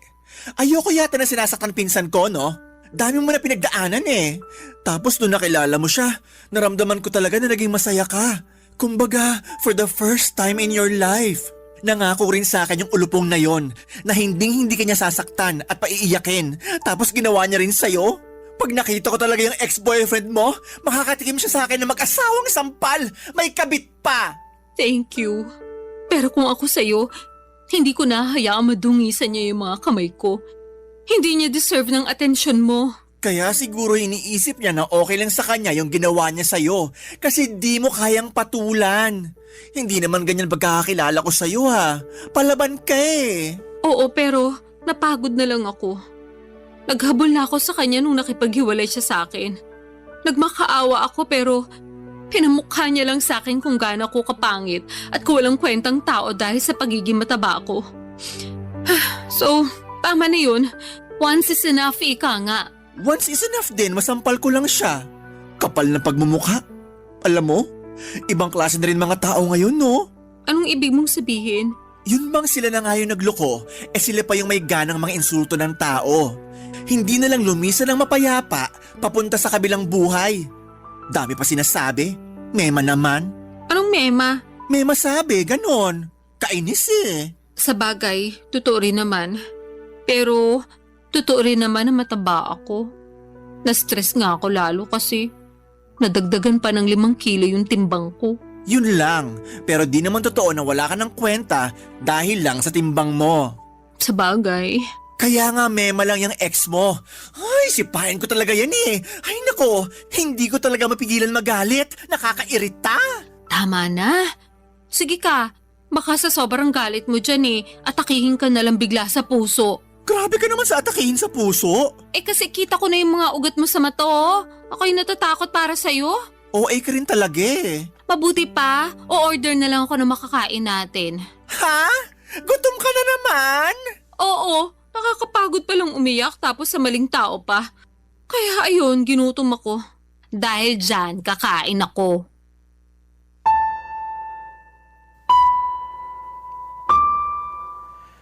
Ayoko yata na sinasaktan pinsan ko, no? Dami mo na pinagdaanan eh. Tapos nung nakilala mo siya, naramdaman ko talaga na naging masaya ka. Kumbaga, for the first time in your life. Nangako rin sa akin yung ulupong na yon na hindi ka niya sasaktan at paiiyakin. Tapos ginawa niya rin sa'yo. Pag nakita ko talaga yung ex-boyfriend mo, makakatikim siya sa akin na mag-asawang sampal. May kabit pa. Thank you. Pero kung ako sa'yo, hindi ko na hayaang madungisan niya yung mga kamay ko. Hindi niya deserve ng atensyon mo. Kaya siguro iniisip niya na okay lang sa kanya yung ginawa niya sa'yo kasi di mo kayang patulan. Hindi naman ganyan pagkakakilala ko sa'yo ha. Palaban ka eh. Oo, pero napagod na lang ako. Naghabol na ako sa kanya nung nakipaghiwalay siya sa akin. Nagmakaawa ako pero pinamukha niya lang sa akin kung gaano ako kapangit at walang kwentang tao dahil sa pagiging mataba ako. So, tama na yun. Once is enough, ika nga. Once is enough din, masampal ko lang siya. Kapal na pagmumukha. Alam mo, ibang klase na rin mga tao ngayon, no? Anong ibig mong sabihin? Yun bang sila na nga yung nagloko, sila pa yung may ganang mga insulto ng tao. Hindi na lang lumisan ng mapayapa, papunta sa kabilang buhay. Dami pa sinasabi. Mema naman. Anong mema? Mema sabi, ganon. Kainis eh. Sa bagay, totoo rin naman. Pero, totoo rin naman na mataba ako. Na-stress nga ako lalo kasi nadagdagan pa ng 5 kilo yung timbang ko. Yun lang, pero di naman totoo na wala ka ng kwenta dahil lang sa timbang mo. Sa bagay. Kaya nga mema lang yung ex mo. Ay, sipahin ko talaga yan eh. Ay nako, hindi ko talaga mapigilan magalit. Nakakairita. Tama na. Sige ka, baka sa sobrang galit mo dyan atakihin ka na lang bigla sa puso. Grabe ka naman sa atakihin sa puso. Kasi kita ko na yung mga ugat mo sa mata oh. Ako'y natatakot para sa'yo. OA ka rin talaga eh. Mabuti pa, o-order na lang ako ng makakain natin. Ha? Gutom ka na naman? Oo, nakakapagod palang umiyak tapos sa maling tao pa. Kaya ayun, ginutom ako. Dahil dyan, kakain ako.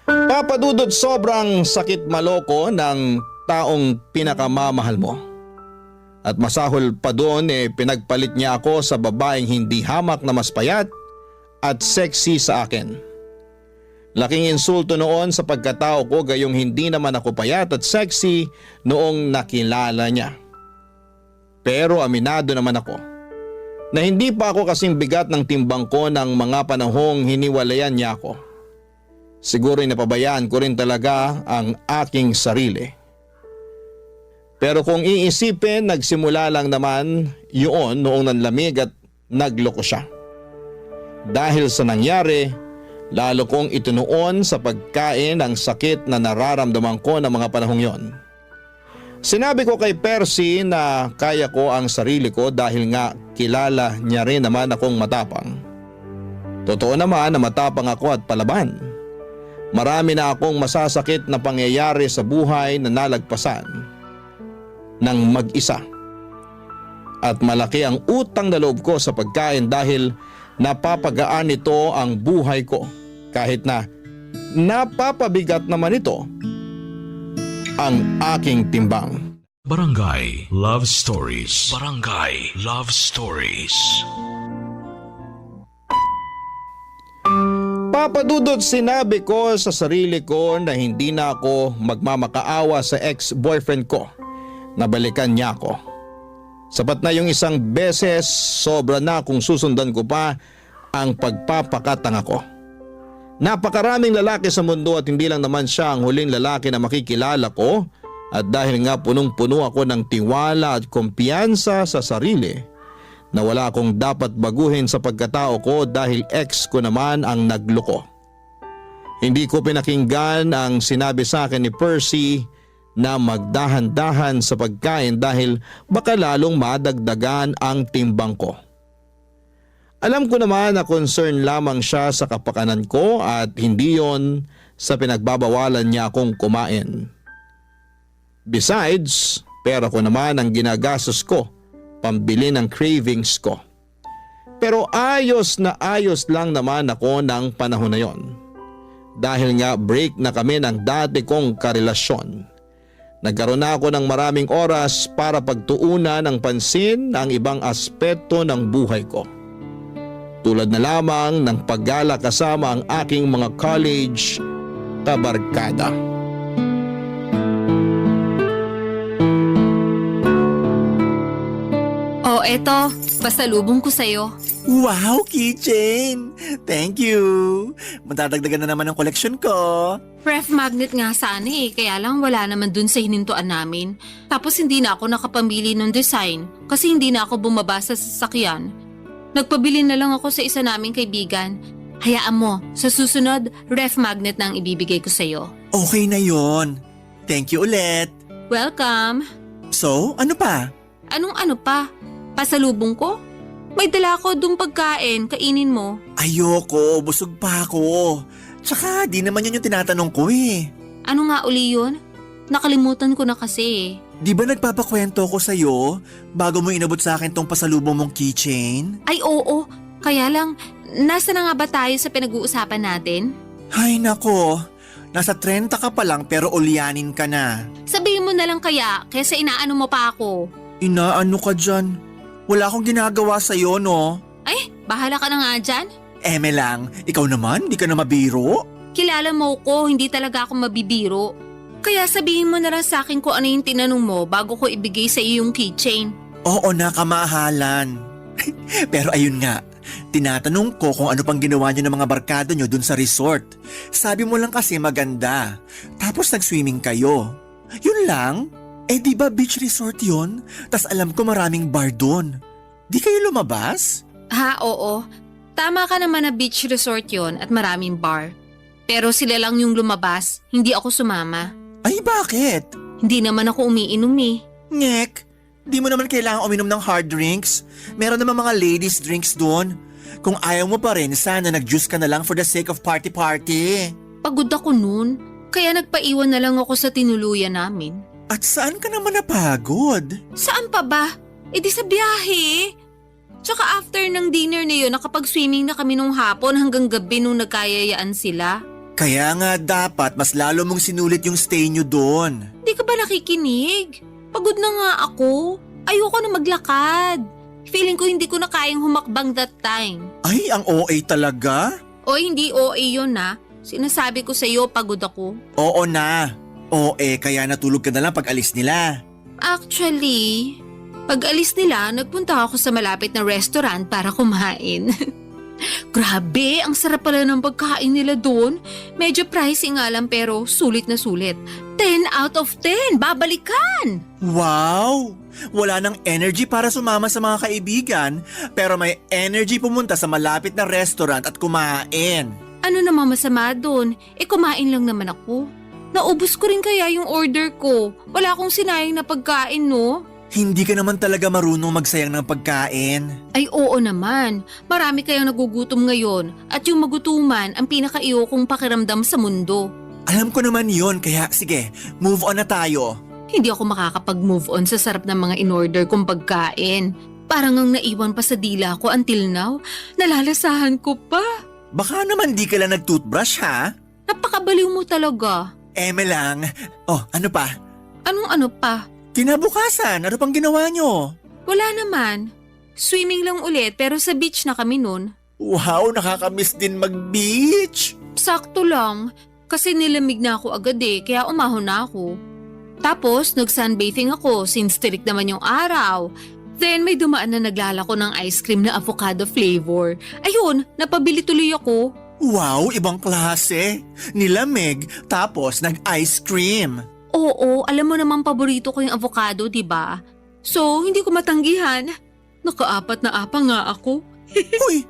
Papadudot, sobrang sakit maloko ng taong pinakamamahal mo. At masahol pa doon pinagpalit niya ako sa babaeng hindi hamak na mas payat at sexy sa akin. Laking insulto noon sa pagkatao ko gayong hindi naman ako payat at sexy noong nakilala niya. Pero aminado naman ako na hindi pa ako kasing bigat ng timbang ko ng mga panahong hiniwalayan niya ako. Siguro napabayaan ko rin talaga ang aking sarili. Pero kung iisipin, nagsimula lang naman yun noong nanlamig at nagloko siya. Dahil sa nangyari, lalo kong itinuon sa pagkain ang sakit na nararamdaman ko ng mga panahong yon. Sinabi ko kay Percy na kaya ko ang sarili ko dahil nga kilala niya rin naman akong matapang. Totoo naman na matapang ako at palaban. Marami na akong masasakit na pangyayari sa buhay na nalagpasan ng mag-isa. At malaki ang utang na loob ko sa pagkain dahil napapagaan nito ang buhay ko kahit na napapabigat naman ito ang aking timbang. Barangay Love Stories. Barangay Love Stories. Papa Dudut, sinabi ko sa sarili ko na hindi na ako magmamakaawa sa ex-boyfriend ko. Nabalikan niya ako. Sapat na yung isang beses, sobra na kung susundan ko pa ang pagpapakatanga ko. Napakaraming lalaki sa mundo at hindi lang naman siya ang huling lalaki na makikilala ko. At dahil nga punong-puno ako ng tiwala at kumpiyansa sa sarili, na wala akong dapat baguhin sa pagkatao ko dahil ex ko naman ang nagloko. Hindi ko pinakinggan ang sinabi sa akin ni Percy na magdahan-dahan sa pagkain dahil baka lalong madagdagan ang timbang ko. Alam ko naman na concern lamang siya sa kapakanan ko at hindi yon sa pinagbabawalan niya akong kumain. Besides, pera ko naman ang ginagastos ko, pambili ng cravings ko. Pero ayos na ayos lang naman ako ng panahon na yon. Dahil nga break na kami ng dati kong karelasyon. Nagkaroon na ako ng maraming oras para pagtuunan ng pansin ang ibang aspeto ng buhay ko. Tulad na lamang ng paggala kasama ang aking mga college kabarkada. Oh, eto, pasalubong ko sa'yo. Wow, keychain! Thank you! Matadagdagan na naman ang koleksyon ko. Ref magnet nga sana kaya lang wala naman dun sa hinintuan namin. Tapos hindi na ako nakapamili ng design kasi hindi na ako bumaba sa sasakyan. Nagpabili na lang ako sa isa naming kaibigan. Hayaan mo, sa susunod, ref magnet na ang ibibigay ko sa'yo. Okay na yon. Thank you ulit. Welcome! So, ano pa? Anong ano pa? Pasalubong ko? May dala ko dung pagkain, kainin mo. Ayoko, busog pa ako. Tsaka di naman yun yung tinatanong ko eh. Ano nga uli yun? Nakalimutan ko na kasi. Di ba nagpapakwento ko sa'yo bago mo inabot sa akin tong pasalubong mong keychain? Ay oo, kaya lang, nasa na nga ba tayo sa pinag-uusapan natin? Ay nako, nasa 30 ka pa lang pero ulyanin ka na. Sabihin mo na lang kaya, kaysa inaano mo pa ako. Inaano ka dyan? Wala akong ginagawa sa'yo, no? Ay, bahala ka na nga dyan. Eme lang, ikaw naman, di ka na mabiro. Kilala mo ko, hindi talaga ako mabibiro. Kaya sabihin mo na lang sa akin kung ano yung tinanong mo bago ko ibigay sa iyo yung keychain. Oo na, kamahalan. Pero ayun nga, tinatanong ko kung ano pang ginawa niyo ng mga barkada niyo dun sa resort. Sabi mo lang kasi maganda. Tapos nag-swimming kayo. Yun lang? Eh di ba beach resort yun? Tas alam ko maraming bar dun. Di kayo lumabas? Ha, oo. Tama ka naman na beach resort yon at maraming bar. Pero sila lang yung lumabas, hindi ako sumama. Ay bakit? Hindi naman ako umiinom eh. Ngek, di mo naman kailangan uminom ng hard drinks. Meron naman mga ladies drinks dun. Kung ayaw mo pa rin, sana nag-juice ka na lang for the sake of party-party. Pagod ako nun, kaya nagpaiwan na lang ako sa tinuluyan namin. At saan ka naman napagod? Saan pa ba? E di sa biyahe. Tsaka after ng dinner na yun, nakapag-swimming na kami nung hapon hanggang gabi nung nagkayayaan sila. Kaya nga dapat mas lalo mong sinulit yung stay nyo doon. Di ka ba nakikinig? Pagod na nga ako. Ayoko na maglakad. Feeling ko hindi ko na kayang humakbang that time. Ay, ang OA talaga? O hindi OA yun na. Sinasabi ko sa'yo, pagod ako. Oo na. OA, kaya natulog ka na lang pag alis nila. Actually, pag alis nila, nagpunta ako sa malapit na restaurant para kumain. Grabe, ang sarap pala ng pagkain nila doon. Medyo pricey nga lang pero sulit na sulit. 10 out of 10, babalikan! Wow! Wala nang energy para sumama sa mga kaibigan, pero may energy pumunta sa malapit na restaurant at kumain. Ano namang masama doon? Kumain lang naman ako. Naubos ko rin kaya yung order ko. Wala akong sinayang na pagkain, no? Hindi ka naman talaga marunong magsayang ng pagkain. Ay oo naman. Marami kayang nagugutom ngayon at yung magutuman ang pinaka-iyokong pakiramdam sa mundo. Alam ko naman yon, kaya sige, move on na tayo. Hindi ako makakapag-move on sa sarap ng mga in-order kong pagkain. Parang ang naiwan pa sa dila ko until now. Nalalasahan ko pa. Baka naman di ka lang nag-toothbrush ha? Napakabaliw mo talaga. Eme lang. Oh, ano pa? Anong ano pa? Kinabukasan, ano pang ginawa nyo? Wala naman. Swimming lang ulit pero sa beach na kami nun. Wow, nakakamiss din mag-beach. Sakto lang. Kasi nilamig na ako agad kaya umahon na ako. Tapos nag-sunbathing ako since tirik naman yung araw. Then may dumaan na naglalako ng ice cream na avocado flavor. Ayun, napabili tuloy ako. Wow, ibang klase. Nilamig, tapos nag-ice cream. Oo, alam mo naman paborito ko yung avocado, di ba? So, hindi ko matanggihan. Nakaapat na apa nga ako. Uy,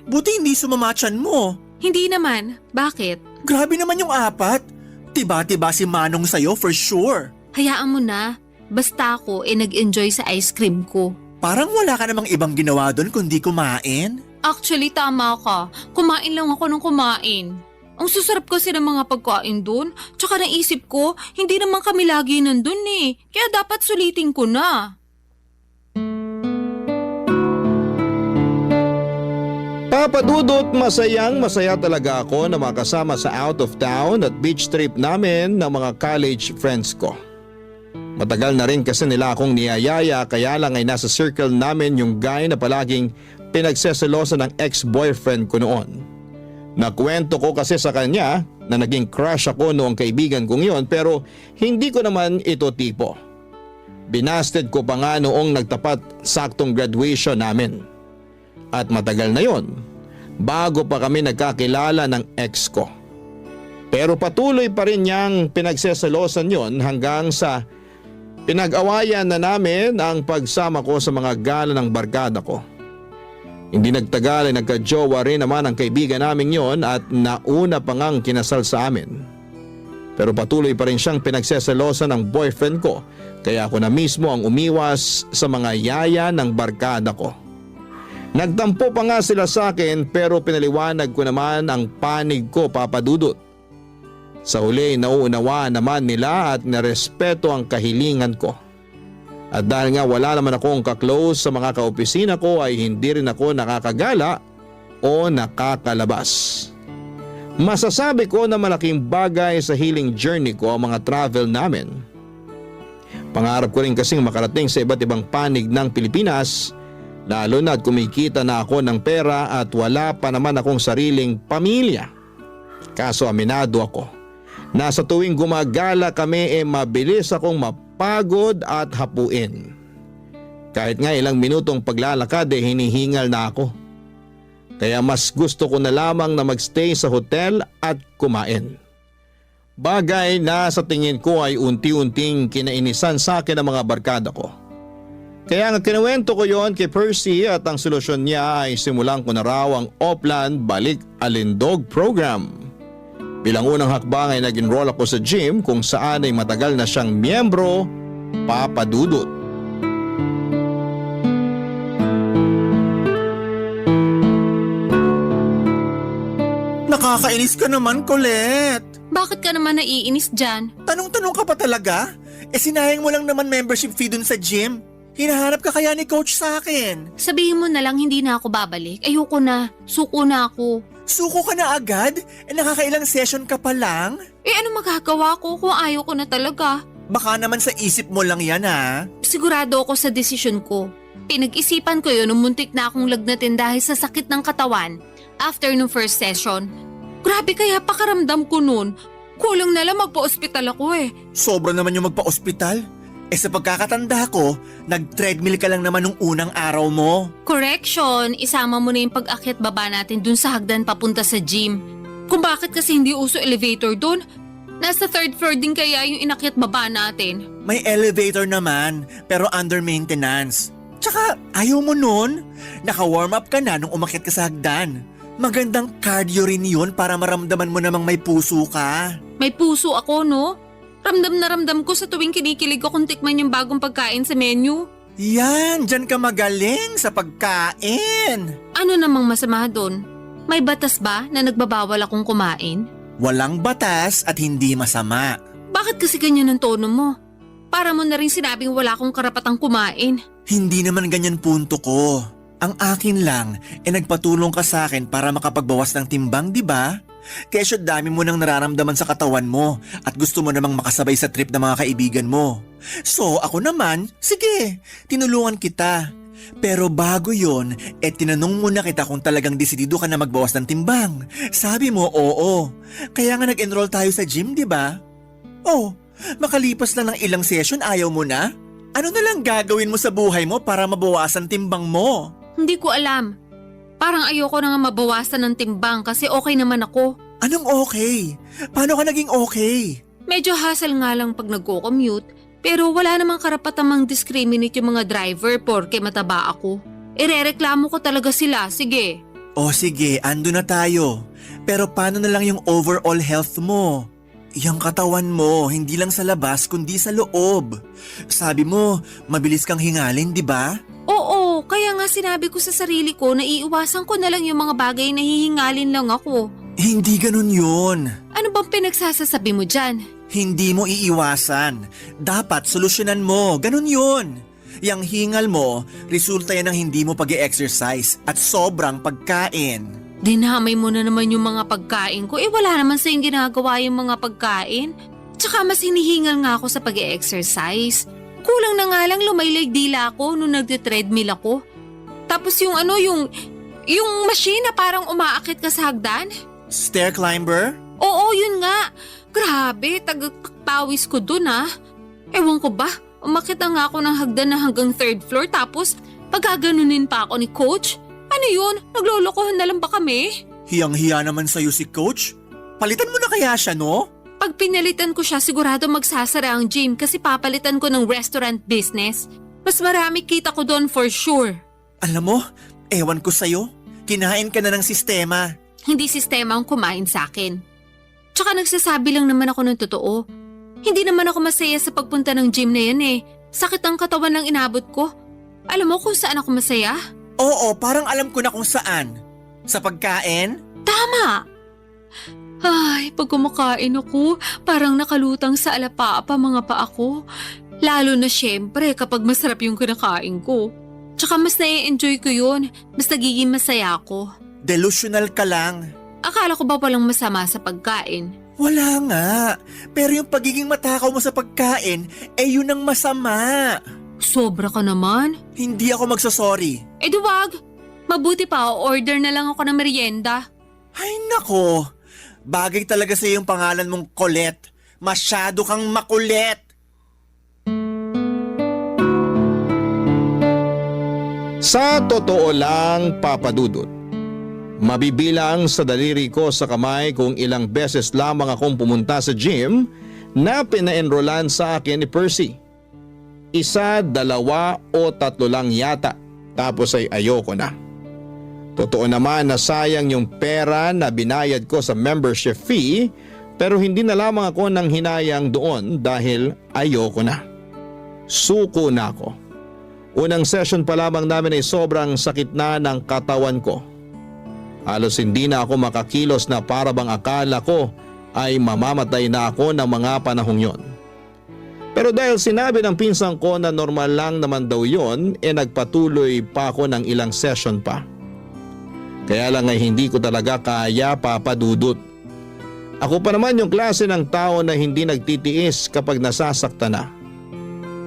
buti hindi sumamachan mo. Hindi naman. Bakit? Grabe naman yung 4. Tiba-tiba si Manong sa'yo for sure. Hayaan mo na. Basta ako nag-enjoy sa ice cream ko. Parang wala ka namang ibang ginawa doon kundi kumain. Actually, tama ka. Kumain lang ako ng kumain. Ang susarap kasi ng mga pagkain doon. Tsaka naisip ko, hindi naman kami lagi nandun Kaya dapat sulitin ko na. Papa Dudut, masaya talaga ako na makasama sa out of town at beach trip namin ng mga college friends ko. Matagal na rin kasi nila akong niyayaya kaya lang ay nasa circle namin yung guy na palaging pinagseselosa ng ex-boyfriend ko noon. Nakwento ko kasi sa kanya na naging crush ako noong kaibigan kong yon pero hindi ko naman ito tipo. Binasted ko pa nga noong nagtapat saktong graduation namin. At matagal na yon, bago pa kami nagkakilala ng ex ko. Pero patuloy pa rin niyang pinagseselosan yon hanggang sa pinag-awayan na namin ang pagsama ko sa mga gala ng barkada ko. Hindi nagtagal ay nagka-jowa rin naman ang kaibigan namin yon at nauna pa ngang kinasal sa amin. Pero patuloy pa rin siyang pinagseselosan ng boyfriend ko kaya ako na mismo ang umiwas sa mga yaya ng barkada ko. Nagtampo pa nga sila sa akin pero pinaliwanag ko naman ang panig ko, Papa Dudut. Sa huli nauunawaan naman nila at narespeto ang kahilingan ko. At dahil nga wala naman akong kaklose sa mga kaopisina ko ay hindi rin ako nakakagala o nakakalabas. Masasabi ko na malaking bagay sa healing journey ko ang mga travel namin. Pangarap ko rin kasing makarating sa iba't ibang panig ng Pilipinas, lalo na't kumikita na ako ng pera at wala pa naman akong sariling pamilya. Kaso aminado ako, na sa tuwing gumagala kami mabilis akong mapagod at hapuin. Kahit nga ilang minutong paglalakad hinihingal na ako. Kaya mas gusto ko na lamang na magstay sa hotel at kumain. Bagay na sa tingin ko ay unti-unting kinainisan sa akin ng mga barkada ko. Kaya nga kinuwento ko yon kay Percy at ang solusyon niya ay simulan ko na raw ang Oplan Balik Alindog program. Bilang unang hakbang ay nag-enroll ako sa gym kung saan ay matagal na siyang miyembro, Papa Dudut. Nakakainis ka naman, Colette. Bakit ka naman naiinis dyan? Tanong-tanong ka pa talaga? Sinayang mo lang naman membership fee dun sa gym. Hinahanap ka kaya ni coach sa akin. Sabihin mo na lang hindi na ako babalik. Ayoko na. Suko na ako. Suko ka na agad? Nakakailang session ka pa lang? Ano magagawa ko kung ayaw ko na talaga? Baka naman sa isip mo lang yan ha. Sigurado ako sa desisyon ko. Pinag-isipan ko yun nung muntik na akong lagnatin dahil sa sakit ng katawan after nung first session. Grabe kaya pakaramdam ko nun. Kulang na lang magpa-ospital ako Sobra naman yung magpa-ospital. Sa pagkakatanda ko, nag-treadmill ka lang naman nung unang araw mo. Correction, isama mo na yung pag-akyat baba natin dun sa hagdan papunta sa gym. Kung bakit kasi hindi uso elevator dun? Nasa 3rd floor din kaya yung inakyat baba natin. May elevator naman, pero under maintenance. Tsaka ayaw mo nun? Naka-warm up ka na nung umakyat ka sa hagdan. Magandang cardio rin yun para maramdaman mo namang may puso ka. May puso ako, no? Ramdam na ramdam ko sa tuwing kinikilig ko kung tikman yung bagong pagkain sa menu. Yan, dyan ka magaling sa pagkain. Ano namang masama doon? May batas ba na nagbabawal akong kumain? Walang batas at hindi masama. Bakit kasi ganyan ang tono mo? Para mo na rin sinabing wala akong karapatang kumain. Hindi naman ganyan punto ko. Ang akin lang, nagpatulong ka sa akin para makapagbawas ng timbang, di ba? Kesyo dami mo nang nararamdaman sa katawan mo at gusto mo namang makasabay sa trip ng mga kaibigan mo. So ako naman, sige, tinulungan kita. Pero bago yon, tinanong muna kita kung talagang desidido ka na magbawas ng timbang. Sabi mo, oo. Kaya nga nag-enroll tayo sa gym, di ba? Oh, makalipas lang ng ilang session ayaw mo na? Ano na lang gagawin mo sa buhay mo para mabawasan timbang mo? Hindi ko alam. Parang ayoko na nga mabawasan ng timbang kasi okay naman ako. Anong okay? Paano ka naging okay? Medyo hassle nga lang pag nagko-commute. Pero wala namang karapatang mang-discriminate yung mga driver porke mataba ako. Irereklamo ko talaga sila, sige. O sige, ando na tayo. Pero paano na lang yung overall health mo? Yung katawan mo, hindi lang sa labas kundi sa loob. Sabi mo, mabilis kang hingalin, di ba? Oo, kaya nga sinabi ko sa sarili ko na iiwasan ko na lang yung mga bagay na hihingalin lang ako. Hindi ganun yun. Ano bang pinagsasasabi mo dyan? Hindi mo iiwasan. Dapat solusyonan mo. Ganun yun. Yang hingal mo, resulta yan ng hindi mo pag-exercise at sobrang pagkain. Dinamay mo na naman yung mga pagkain ko. Wala naman sa yung ginagawa yung mga pagkain. Tsaka mas hinihingal nga ako sa pag-exercise. Kulang na nga lang lumaylay dila ako nung nagte-treadmill ako. Tapos yung machine na parang umaakit ka sa hagdan. Stair climber? Oo, yun nga. Grabe, tagapawis ko dun ah. Ewan ko ba, umakit na nga ako ng hagdan na hanggang 3rd floor tapos pagkaganunin pa ako ni coach. Ano yun? Naglolokohan na lang ba kami? Hiyang-hiya naman sa'yo si coach. Palitan mo na kaya siya, no? Pag pinalitan ko siya, sigurado magsasara ang gym kasi papalitan ko ng restaurant business. Mas marami kita ko doon for sure. Alam mo, ewan ko sa'yo. Kinain ka na ng sistema. Hindi sistema ang kumain sa akin. Tsaka nagsasabi lang naman ako ng totoo. Hindi naman ako masaya sa pagpunta ng gym na yan eh. Sakit ang katawan ng inabot ko. Alam mo kung saan ako masaya? Oo, parang alam ko na kung saan. Sa pagkain? Tama! Ay, pag kumakain ako, parang nakalutang sa alapaapa mga paa ko. Lalo na syempre kapag masarap yung kinakain ko. Tsaka mas nai-enjoy ko yun. Mas nagiging masaya ako. Delusional ka lang. Akala ko ba walang masama sa pagkain? Wala nga. Pero yung pagiging matakaw mo sa pagkain, yun ang masama. Sobra ka naman. Hindi ako magsasorry. Wag. Mabuti pa, order na lang ako ng merienda. Ay nako. Bagay talaga sa yung pangalan mong Colette. Masyado kang makulit. Sa totoo lang, Papa Dudut, mabibilang sa daliri ko sa kamay kung ilang beses lamang akong pumunta sa gym na pina-enrollan sa akin ni Percy. 1, 2 o 3 lang yata, tapos ay ayoko na. Totoo naman na sayang yung pera na binayad ko sa membership fee, pero hindi na lamang ako nang hinayang doon dahil ayoko na. Suko na ako. Unang session pa lamang namin ay sobrang sakit na ng katawan ko. Halos hindi na ako makakilos na para bang akala ko ay mamamatay na ako ng mga panahong yon. Pero dahil sinabi ng pinsan ko na normal lang naman daw yon, nagpatuloy pa ako ng ilang session pa. Kaya lang ay hindi ko talaga kaya, Papa Dudut. Ako pa naman yung klase ng tao na hindi nagtitiis kapag nasasaktan na.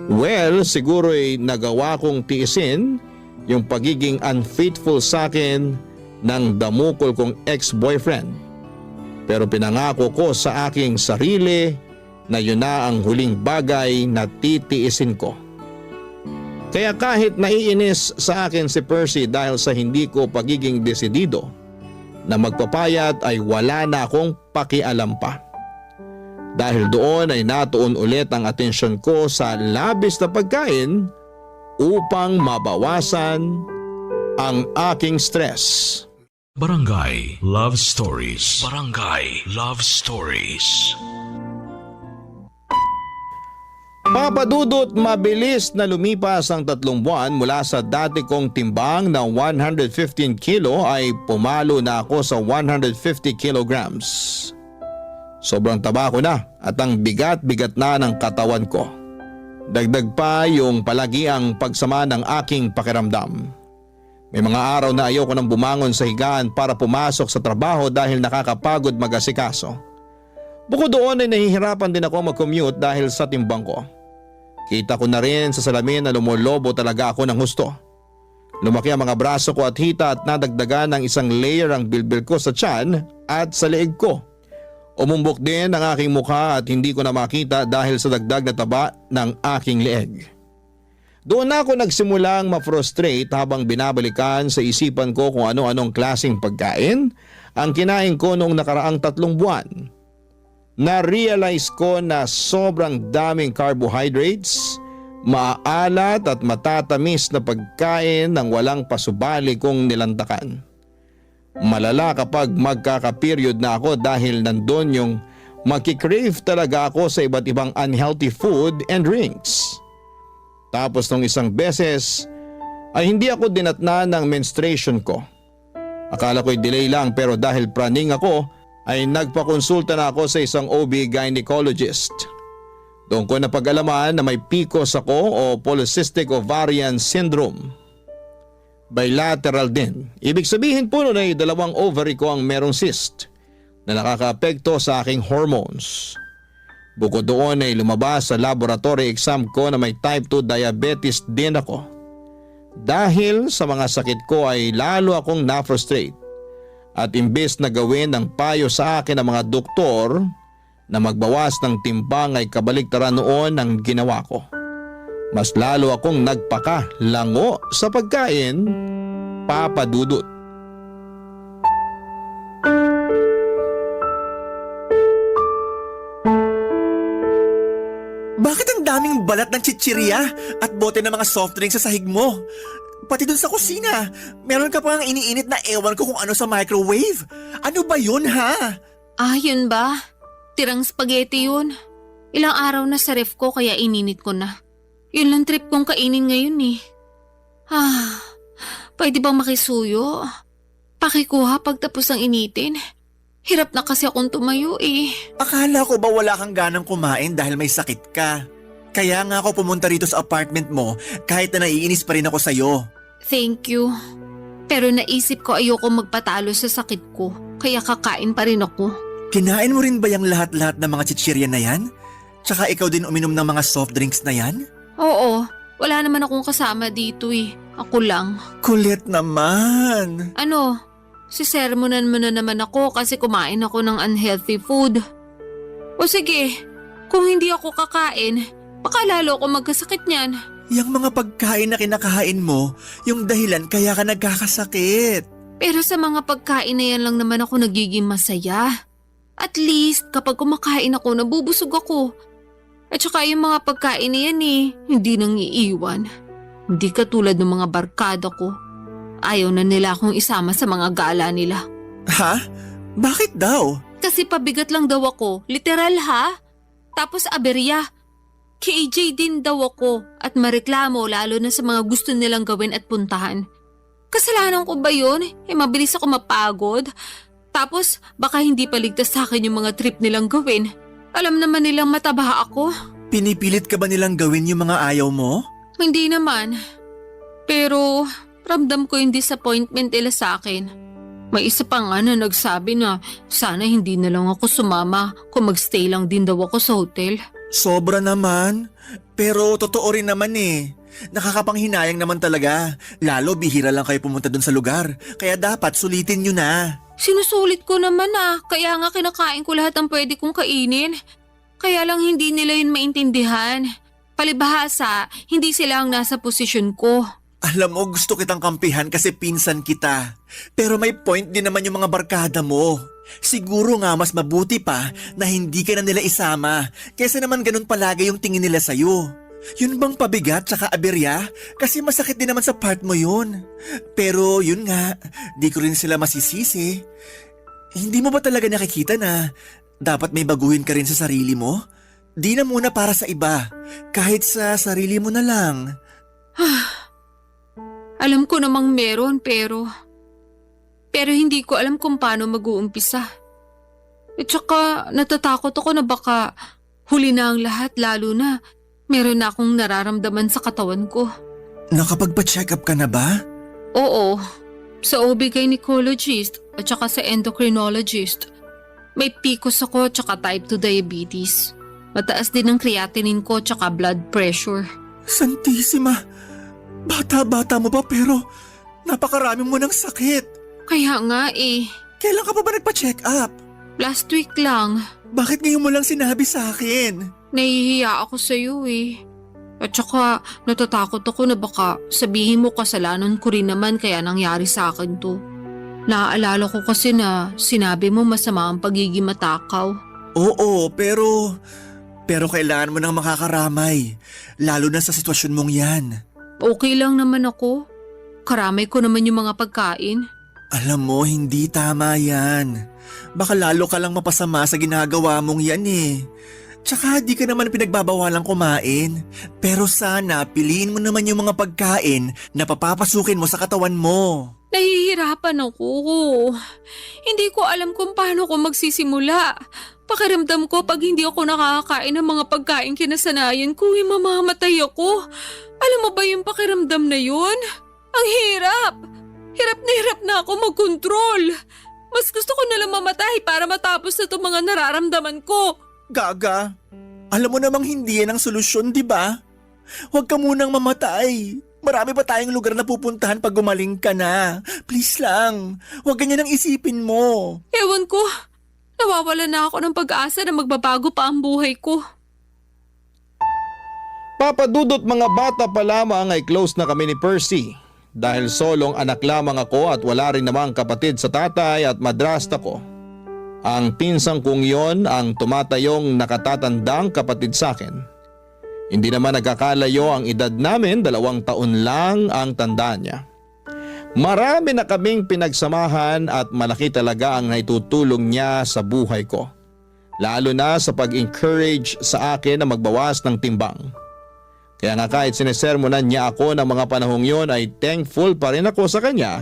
Well, siguro ay nagawa kong tiisin yung pagiging unfaithful sa akin ng damukol kong ex-boyfriend. Pero pinangako ko sa aking sarili na yun na ang huling bagay na titiisin ko. Kaya kahit naiinis sa akin si Percy dahil sa hindi ko pagiging desidido na magpapayat ay wala na akong pakialam pa. Dahil doon ay natuon ulit ang atensyon ko sa labis na pagkain upang mabawasan ang aking stress. Barangay Love Stories. Barangay Love Stories. Papa Dudut, mabilis na lumipas ang 3 buwan mula sa dati kong timbang na 115 kilo ay pumalo na ako sa 150 kilograms. Sobrang taba ko na at ang bigat-bigat na ng katawan ko. Dagdag pa yung palagiang pagsama ng aking pakiramdam. May mga araw na ayoko nang bumangon sa higaan para pumasok sa trabaho dahil nakakapagod mag-asikaso. Bukod doon ay nahihirapan din ako mag-commute dahil sa timbang ko. Kita ko na rin sa salamin na lumolobo talaga ako ng husto. Lumaki ang mga braso ko at hita at nadagdagan ng isang layer ang bilbil ko sa tiyan at sa leeg ko. Umumbok din ang aking mukha at hindi ko na makita dahil sa dagdag na taba ng aking leeg. Doon na ako nagsimulang ma-frustrate habang binabalikan sa isipan ko kung ano-anong klaseng pagkain ang kinain ko noong nakaraang 3 buwan. Na-realize ko na sobrang daming carbohydrates, maaalat at matatamis na pagkain ng walang pasubali kong nilantakan. Malala kapag magkaka-period na ako dahil nandun yung magkikrave talaga ako sa iba't ibang unhealthy food and drinks. Tapos nung isang beses ay hindi ako dinatnan ng menstruation ko. Akala ko'y delay lang pero dahil praning ako ay nagpakonsulta na ako sa isang OB gynecologist. Doon ko napag-alaman na may PCOS ako o Polycystic Ovarian Syndrome. Bilateral din. Ibig sabihin po nun ay 2 ovary ko ang merong cyst na nakakaapekto sa aking hormones. Bukod doon ay lumabas sa laboratory exam ko na may type 2 diabetes din ako. Dahil sa mga sakit ko ay lalo akong na-frustrate at imbes na gawin ng payo sa akin ng mga doktor na magbawas ng timbang ay kabaliktaran noon ang ginawa ko. Mas lalo akong nagpakalango sa pagkain, Papa Dudut. Bakit ang daming balat ng chichirya at bote ng mga soft drinks sa sahig mo? Pati dun sa kusina, meron ka pang iniinit na ewan ko kung ano sa microwave. Ano ba yun ha? Ah, yun ba? Tirang spaghetti yun. Ilang araw na sa ref ko kaya ininit ko na. Yun lang trip kong kainin ngayon eh. Pwede bang makisuyo? Pakikuha pagtapos ng initin. Hirap na kasi akong tumayo eh. Akala ko ba wala kang ganang kumain dahil may sakit ka? Kaya nga ako pumunta rito sa apartment mo kahit na naiinis pa rin ako sa'yo. Thank you. Pero naisip ko ayoko magpatalo sa sakit ko, kaya kakain pa rin ako. Kinain mo rin ba yung lahat-lahat ng mga chichirya na yan? Tsaka ikaw din uminom ng mga soft drinks na yan? Oo, wala naman akong kasama dito eh. Ako lang. Kulit naman. Ano? Sisermonan mo na naman ako kasi kumain ako ng unhealthy food. O sige, kung hindi ako kakain, baka lalo ako magkasakit niyan. Yung mga pagkain na kinakain mo, yung dahilan kaya ka nagkakasakit. Pero sa mga pagkain na yan lang naman ako nagiging masaya. At least kapag kumakain ako, nabubusog ako. At saka yung mga pagkain na yan hindi nang iiwan. Hindi katulad ng mga barkada ko. Ayaw na nila akong isama sa mga gala nila. Ha? Bakit daw? Kasi pabigat lang daw ako, literal ha? Tapos aberya. KJ din daw ako at mareklamo lalo na sa mga gusto nilang gawin at puntahan. Kasalanan ko ba yun? Mabilis ako mapagod. Tapos baka hindi paligtas sa akin yung mga trip nilang gawin. Alam naman nilang mataba ako. Pinipilit ka ba nilang gawin yung mga ayaw mo? Hindi naman. Pero ramdam ko yung disappointment nila sa akin. May isa pa nga na nagsabi na sana hindi na lang ako sumama kung magstay lang din daw ako sa hotel. Sobra naman. Pero totoo rin naman eh. Nakakapanghinayang naman talaga. Lalo bihira lang kayo pumunta dun sa lugar. Kaya dapat sulitin nyo na. Sinusulit ko naman kaya nga kinakain ko lahat ng pwede kong kainin. Kaya lang hindi nila yun maintindihan. Palibhasa, hindi sila ang nasa posisyon ko. Alam mo, gusto kitang kampihan kasi pinsan kita. Pero may point din naman yung mga barkada mo. Siguro nga mas mabuti pa na hindi ka na nila isama kaysa naman ganun palagi yung tingin nila sa'yo. Yun bang pabigat tsaka aberya? Kasi masakit din naman sa part mo yun. Pero yun nga, di ko rin sila masisisi. Hindi mo ba talaga nakikita na dapat may baguhin ka rin sa sarili mo? Di na muna para sa iba, kahit sa sarili mo na lang. Alam ko namang meron pero hindi ko alam kung paano mag-uumpisa. At saka natatakot ako na baka huli na ang lahat lalo na meron na akong nararamdaman sa katawan ko. Nakapagpa-check up ka na ba? Oo, sa OB-gynecologist at saka sa endocrinologist. May PCOS ako at saka type 2 diabetes. Mataas din ang creatinine ko at saka blood pressure. Santissima, bata-bata mo ba pero napakarami mo ng sakit. Kaya nga eh, Kailan ka pa ba nagpa-check up? last week lang, Bakit ngayon mo lang sinabi sa akin? nahihiya ako sa iyo eh. At saka natatakot ako na baka sabihin mo kasalanan ko rin naman kaya nangyari sa akin to. Naaalala ko kasi na sinabi mo masama ang pagiging matakaw. Oo, pero kailangan mo nang makakaramay. Lalo na sa sitwasyon mong yan. Okay lang naman ako. Karamay ko naman yung mga pagkain. Alam mo, hindi tama yan. Baka lalo ka lang mapasama sa ginagawa mong yan eh. Tsaka di ka naman pinagbabawalang kumain. Pero sana piliin mo naman yung mga pagkain na papapasukin mo sa katawan mo. Nahihirapan ako. Hindi ko alam kung paano ko magsisimula. Pakiramdam ko pag hindi ako nakakakain ng mga pagkain kinasanayan ko, mamamatay ako. Alam mo ba yung pakiramdam na yun? Ang hirap. Hirap na ako mag-control. Mas gusto ko nalang mamatay para matapos na itong mga nararamdaman ko. Gaga, alam mo namang hindi yan ang solusyon, di ba? Huwag ka munang mamatay. Marami pa tayong lugar na pupuntahan pag gumaling ka na. Please lang, huwag ganyan ang isipin mo. Ewan ko, nawawala na ako ng pag-asa na magbabago pa ang buhay ko. Papa Dudut, mga bata pa lamang ay close na kami ni Percy. Dahil solong anak lamang ako at wala rin namang kapatid sa tatay at madrasta ko. Ang pinsang kong yon ang tumatayong nakatatandang kapatid sa akin. Hindi naman nagkakalayo ang edad namin, 2 taon lang ang tanda niya. Marami na kaming pinagsamahan at malaki talaga ang naitutulong niya sa buhay ko. Lalo na sa pag-encourage sa akin na magbawas ng timbang. Kaya nga kahit sinesermonan niya ako ng mga panahong yon ay thankful pa rin ako sa kanya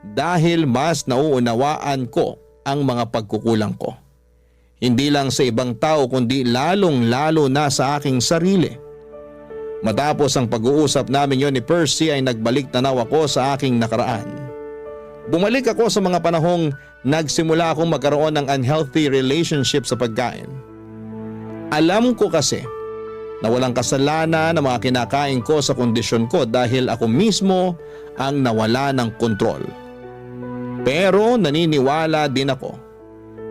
dahil mas nauunawaan ko ang mga pagkukulang ko. Hindi lang sa ibang tao kundi lalong-lalo na sa aking sarili. Matapos ang pag-uusap namin yon ni Percy ay nagbalik tanaw ako sa aking nakaraan. Bumalik ako sa mga panahong nagsimula akong magkaroon ng unhealthy relationship sa pagkain. Alam ko kasi na walang kasalanan na mga kinakain ko sa kondisyon ko dahil ako mismo ang nawala ng kontrol. Pero naniniwala din ako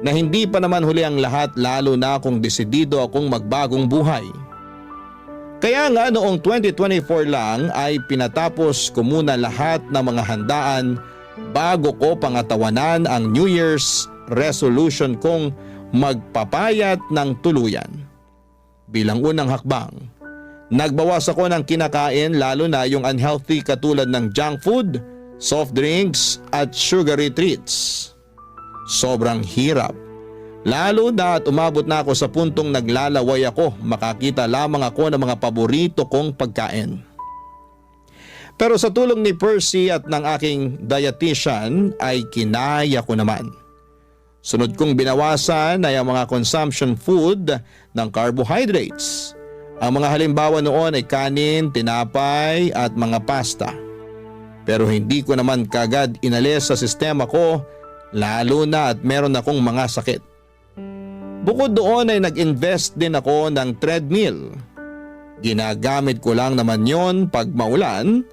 na hindi pa naman huli ang lahat lalo na kung desidido akong magbagong buhay. Kaya nga noong 2024 lang ay pinatapos ko muna lahat ng mga handaan bago ko pangatawanan ang New Year's resolution kong magpapayat ng tuluyan. Bilang unang hakbang, nagbawas ako ng kinakain lalo na yung unhealthy katulad ng junk food, soft drinks at sugary treats. Sobrang hirap. Lalo na at umabot na ako sa puntong naglalaway ako, makakita lamang ako ng mga paborito kong pagkain. Pero sa tulong ni Percy at ng aking dietitian ay kinaya ko naman. Sunod kong binawasan ay ang mga consumption food ng carbohydrates. Ang mga halimbawa noon ay kanin, tinapay at mga pasta. Pero hindi ko naman kagad inalis sa sistema ko lalo na at meron akong mga sakit. Bukod doon ay nag-invest din ako ng treadmill. Ginagamit ko lang naman yon pag maulan,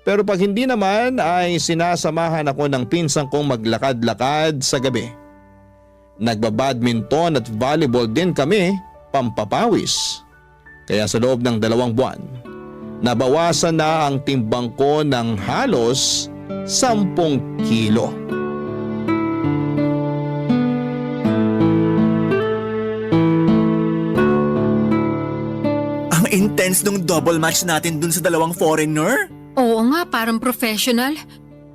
pero pag hindi naman ay sinasamahan ako ng pinsang kong maglakad-lakad sa gabi. Nagbabadminton at volleyball din kami, pampapawis. Kaya sa loob ng 2 buwan, nabawasan na ang timbang ko ng halos 10 kilo. Ang intense nung double match natin dun sa 2 foreigner. Oo nga, parang professional.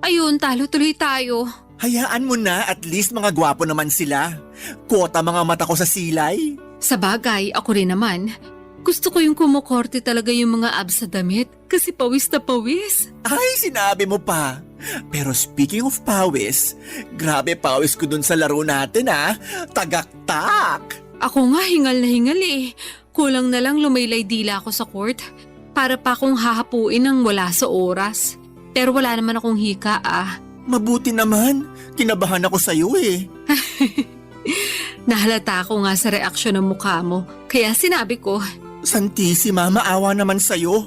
Ayun, talo tuloy tayo. Hayaan mo na, at least mga gwapo naman sila. Kota mga mata ko sa silay. Sa bagay, ako rin naman. Gusto ko yung kumukorte talaga yung mga abs sa damit kasi pawis na pawis. Ay, sinabi mo pa. Pero speaking of pawis, grabe pawis ko dun sa laro natin Tagaktak! Ako nga hingal na hingal eh. Kulang na lang lumaylay dila ako sa court para pa akong hahapuin ng wala sa oras. Pero wala naman akong hika ah. Mabuti naman. Kinabahan ako sa'yo eh. Nahalata ko nga sa reaksyon ng mukha mo. Kaya sinabi ko, Santissima, maawa naman sa'yo.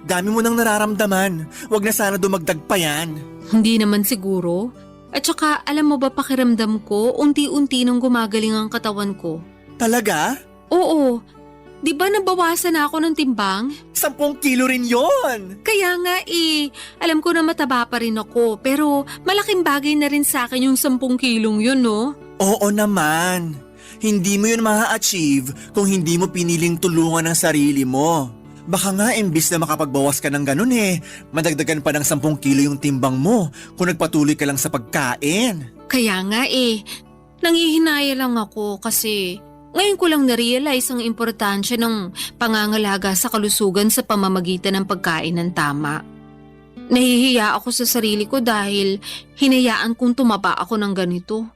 Dami mo nang nararamdaman. Huwag na sana dumagdag pa yan. hindi naman siguro. At saka alam mo ba pakiramdam ko, unti-unti nang gumagaling ang katawan ko. Talaga? Oo, di ba nabawasan na ako ng timbang? 10 kilo rin yon. Kaya nga alam ko na mataba pa rin ako, pero malaking bagay na rin sa akin yung 10 kilong yun, no? Oo naman. Hindi mo yun ma-achieve kung hindi mo piniling tulungan ang sarili mo. Baka nga imbis na makapagbawas ka ng ganun madagdagan pa ng 10 kilo yung timbang mo kung nagpatuloy ka lang sa pagkain. Kaya nga nangihinaya lang ako kasi ngayon ko lang na-realize ang importansya ng pangangalaga sa kalusugan sa pamamagitan ng pagkain ng tama. Nahihiya ako sa sarili ko dahil hinayaan kong tumaba ako ng ganito.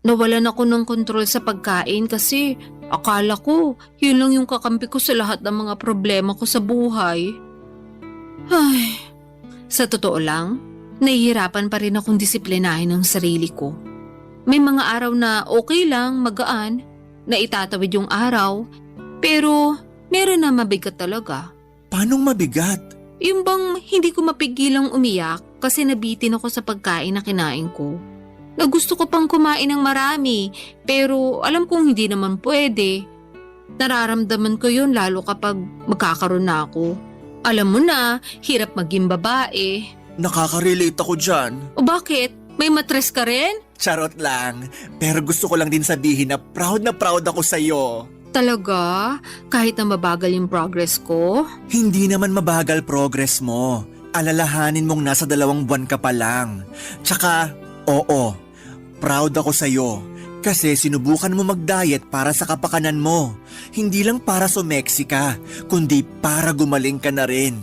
Nawalan ako ng kontrol sa pagkain kasi akala ko yun lang yung kakampi ko sa lahat ng mga problema ko sa buhay. Ay, sa totoo lang, nahihirapan pa rin akong disiplinahin ang sarili ko. May mga araw na okay lang, magaan, na itatawid yung araw, pero meron na mabigat talaga. Paanong mabigat? Yung bang hindi ko mapigilang umiyak kasi nabitin ako sa pagkain na kinain ko. Na gusto ko pang kumain ng marami, pero alam kong hindi naman pwede. Nararamdaman ko yun lalo kapag magkakaroon na ako. Alam mo na, hirap maging babae. Nakaka-relate ako dyan. O bakit? May matres ka rin? Charot lang. Pero gusto ko lang din sabihin na proud ako sa'yo. Talaga? Kahit na mabagal yung progress ko? Hindi naman mabagal progress mo. Alalahanin mong nasa 2 buwan ka pa lang. Tsaka, oo, proud ako sa'yo. Kasi sinubukan mo mag-diet para sa kapakanan mo. Hindi lang para sumeksi ka, kundi para gumaling ka na rin.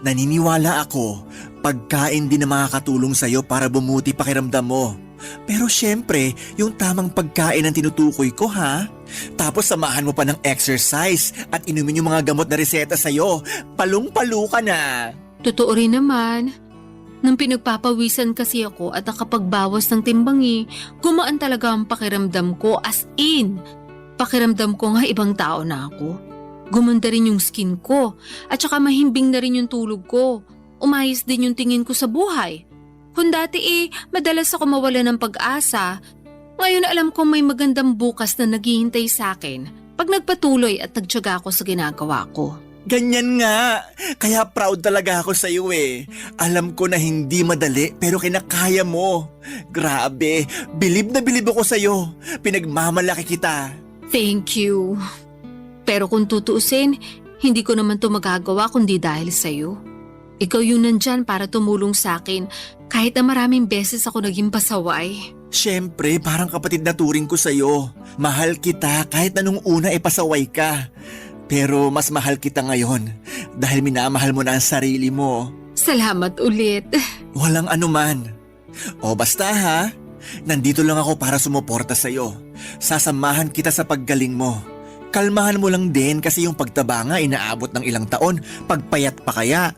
Naniniwala ako, pagkain din na makakatulong sa'yo para bumuti pakiramdam mo. Pero syempre, yung tamang pagkain ang tinutukoy ko ha. Tapos samahan mo pa ng exercise at inumin yung mga gamot na reseta sa'yo. Palung-palo ka na. Totoo rin naman. Nang pinagpapawisan kasi ako at nakapagbawas ng timbang gumaan talaga ang pakiramdam ko as in. Pakiramdam ko nga ibang tao na ako. Gumanda rin yung skin ko at saka mahimbing na rin yung tulog ko. Umayos din yung tingin ko sa buhay. Kung dati madalas ako mawala ng pag-asa, ngayon alam kong may magandang bukas na naghihintay sa akin pag nagpatuloy at nagtiyaga ako sa ginagawa ko. Ganyan nga. Kaya proud talaga ako sa iyo Alam ko na hindi madali pero kinakaya mo. Grabe, bilib na bilib ako sa iyo. Pinagmamalaki kita. Thank you. Pero kung tutuusin, hindi ko naman to magagawa kundi dahil sa iyo. Ikaw yung nandyan para tumulong sa akin kahit na maraming beses ako naging pasaway. Siyempre, parang kapatid na turing ko sa iyo. Mahal kita kahit na nung una pasaway ka. Pero mas mahal kita ngayon dahil minamahal mo na ang sarili mo. Salamat ulit. Walang anuman. O basta ha, nandito lang ako para sumuporta sa'yo. Sasamahan kita sa paggaling mo. Kalmahan mo lang din kasi yung pagtaba nga inaabot ng ilang taon, pagpayat pa kaya.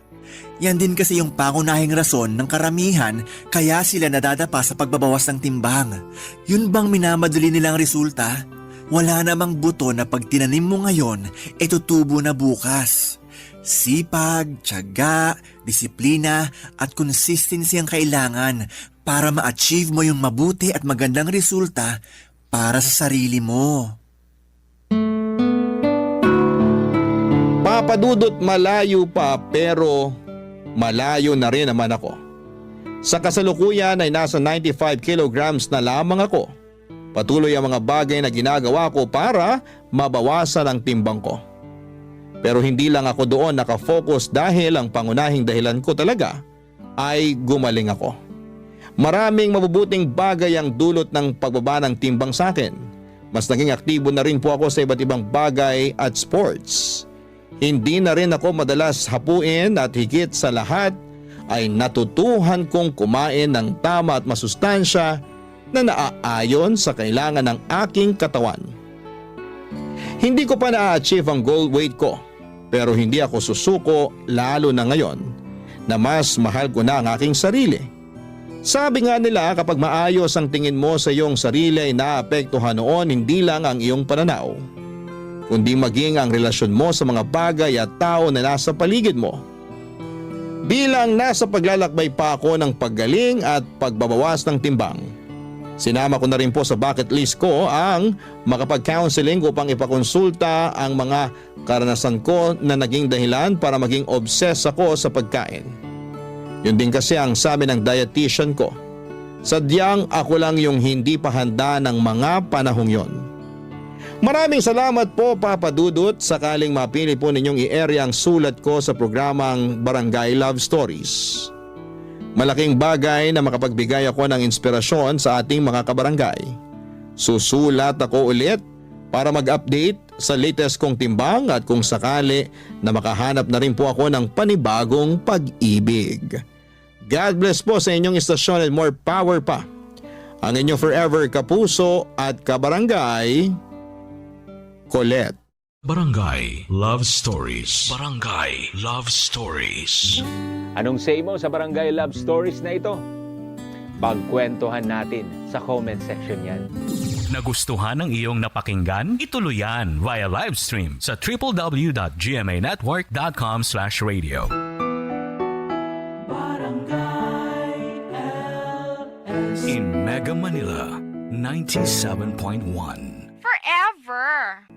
Yan din kasi yung pangunahing rason ng karamihan kaya sila nadadapa sa pagbabawas ng timbang. Yun bang minamadali nilang resulta? Wala namang buto na pag tinanim mo ngayon, tutubo na bukas. Sipag, tiyaga, disiplina at consistency ang kailangan para ma-achieve mo yung mabuti at magandang resulta para sa sarili mo. Papa Dudut, malayo pa pero malayo na rin naman ako. Sa kasalukuyan ay nasa 95 kilograms na lamang ako. Patuloy ang mga bagay na ginagawa ko para mabawasan ang timbang ko. Pero hindi lang ako doon nakafocus dahil ang pangunahing dahilan ko talaga ay gumaling ako. Maraming mabubuting bagay ang dulot ng pagbaba ng timbang sa akin. Mas naging aktibo na rin po ako sa iba't ibang bagay at sports. Hindi na rin ako madalas hapuin at higit sa lahat ay natutuhan kong kumain ng tama at masustansya na naaayon sa kailangan ng aking katawan. Hindi ko pa na-achieve ang goal weight ko pero hindi ako susuko lalo na ngayon na mas mahal ko na ang aking sarili. Sabi nga nila kapag maayos ang tingin mo sa iyong sarili ay naapektuhan noon hindi lang ang iyong pananaw, kundi maging ang relasyon mo sa mga bagay at tao na nasa paligid mo. Bilang nasa paglalakbay pa ako ng paggaling at pagbabawas ng timbang, sinama ko na rin po sa bucket list ko ang makapag-counseling upang ipakonsulta ang mga karanasan ko na naging dahilan para maging obsessed ako sa pagkain. Yun din kasi ang sabi ng dietitian ko, sadyang ako lang yung hindi pa handa ng mga panahong yon. Maraming salamat po Papa Dudut, sakaling mapili po ninyong i-air ang sulat ko sa programang Barangay Love Stories. Malaking bagay na makapagbigay ako ng inspirasyon sa ating mga kabarangay. Susulat ako ulit para mag-update sa latest kong timbang at kung sakali na makahanap na rin po ako ng panibagong pag-ibig. God bless po sa inyong istasyon and more power pa. Ang inyong forever kapuso at kabarangay, Colette. Barangay Love Stories. Barangay Love Stories. Anong say mo sa Barangay Love Stories na ito? Pagkwentuhan natin sa comment section yan. Nagustuhan ng iyong napakinggan? Ituloy yan via live stream sa www.gmanetwork.com/radio. In Mega Manila, 97.1. Forever.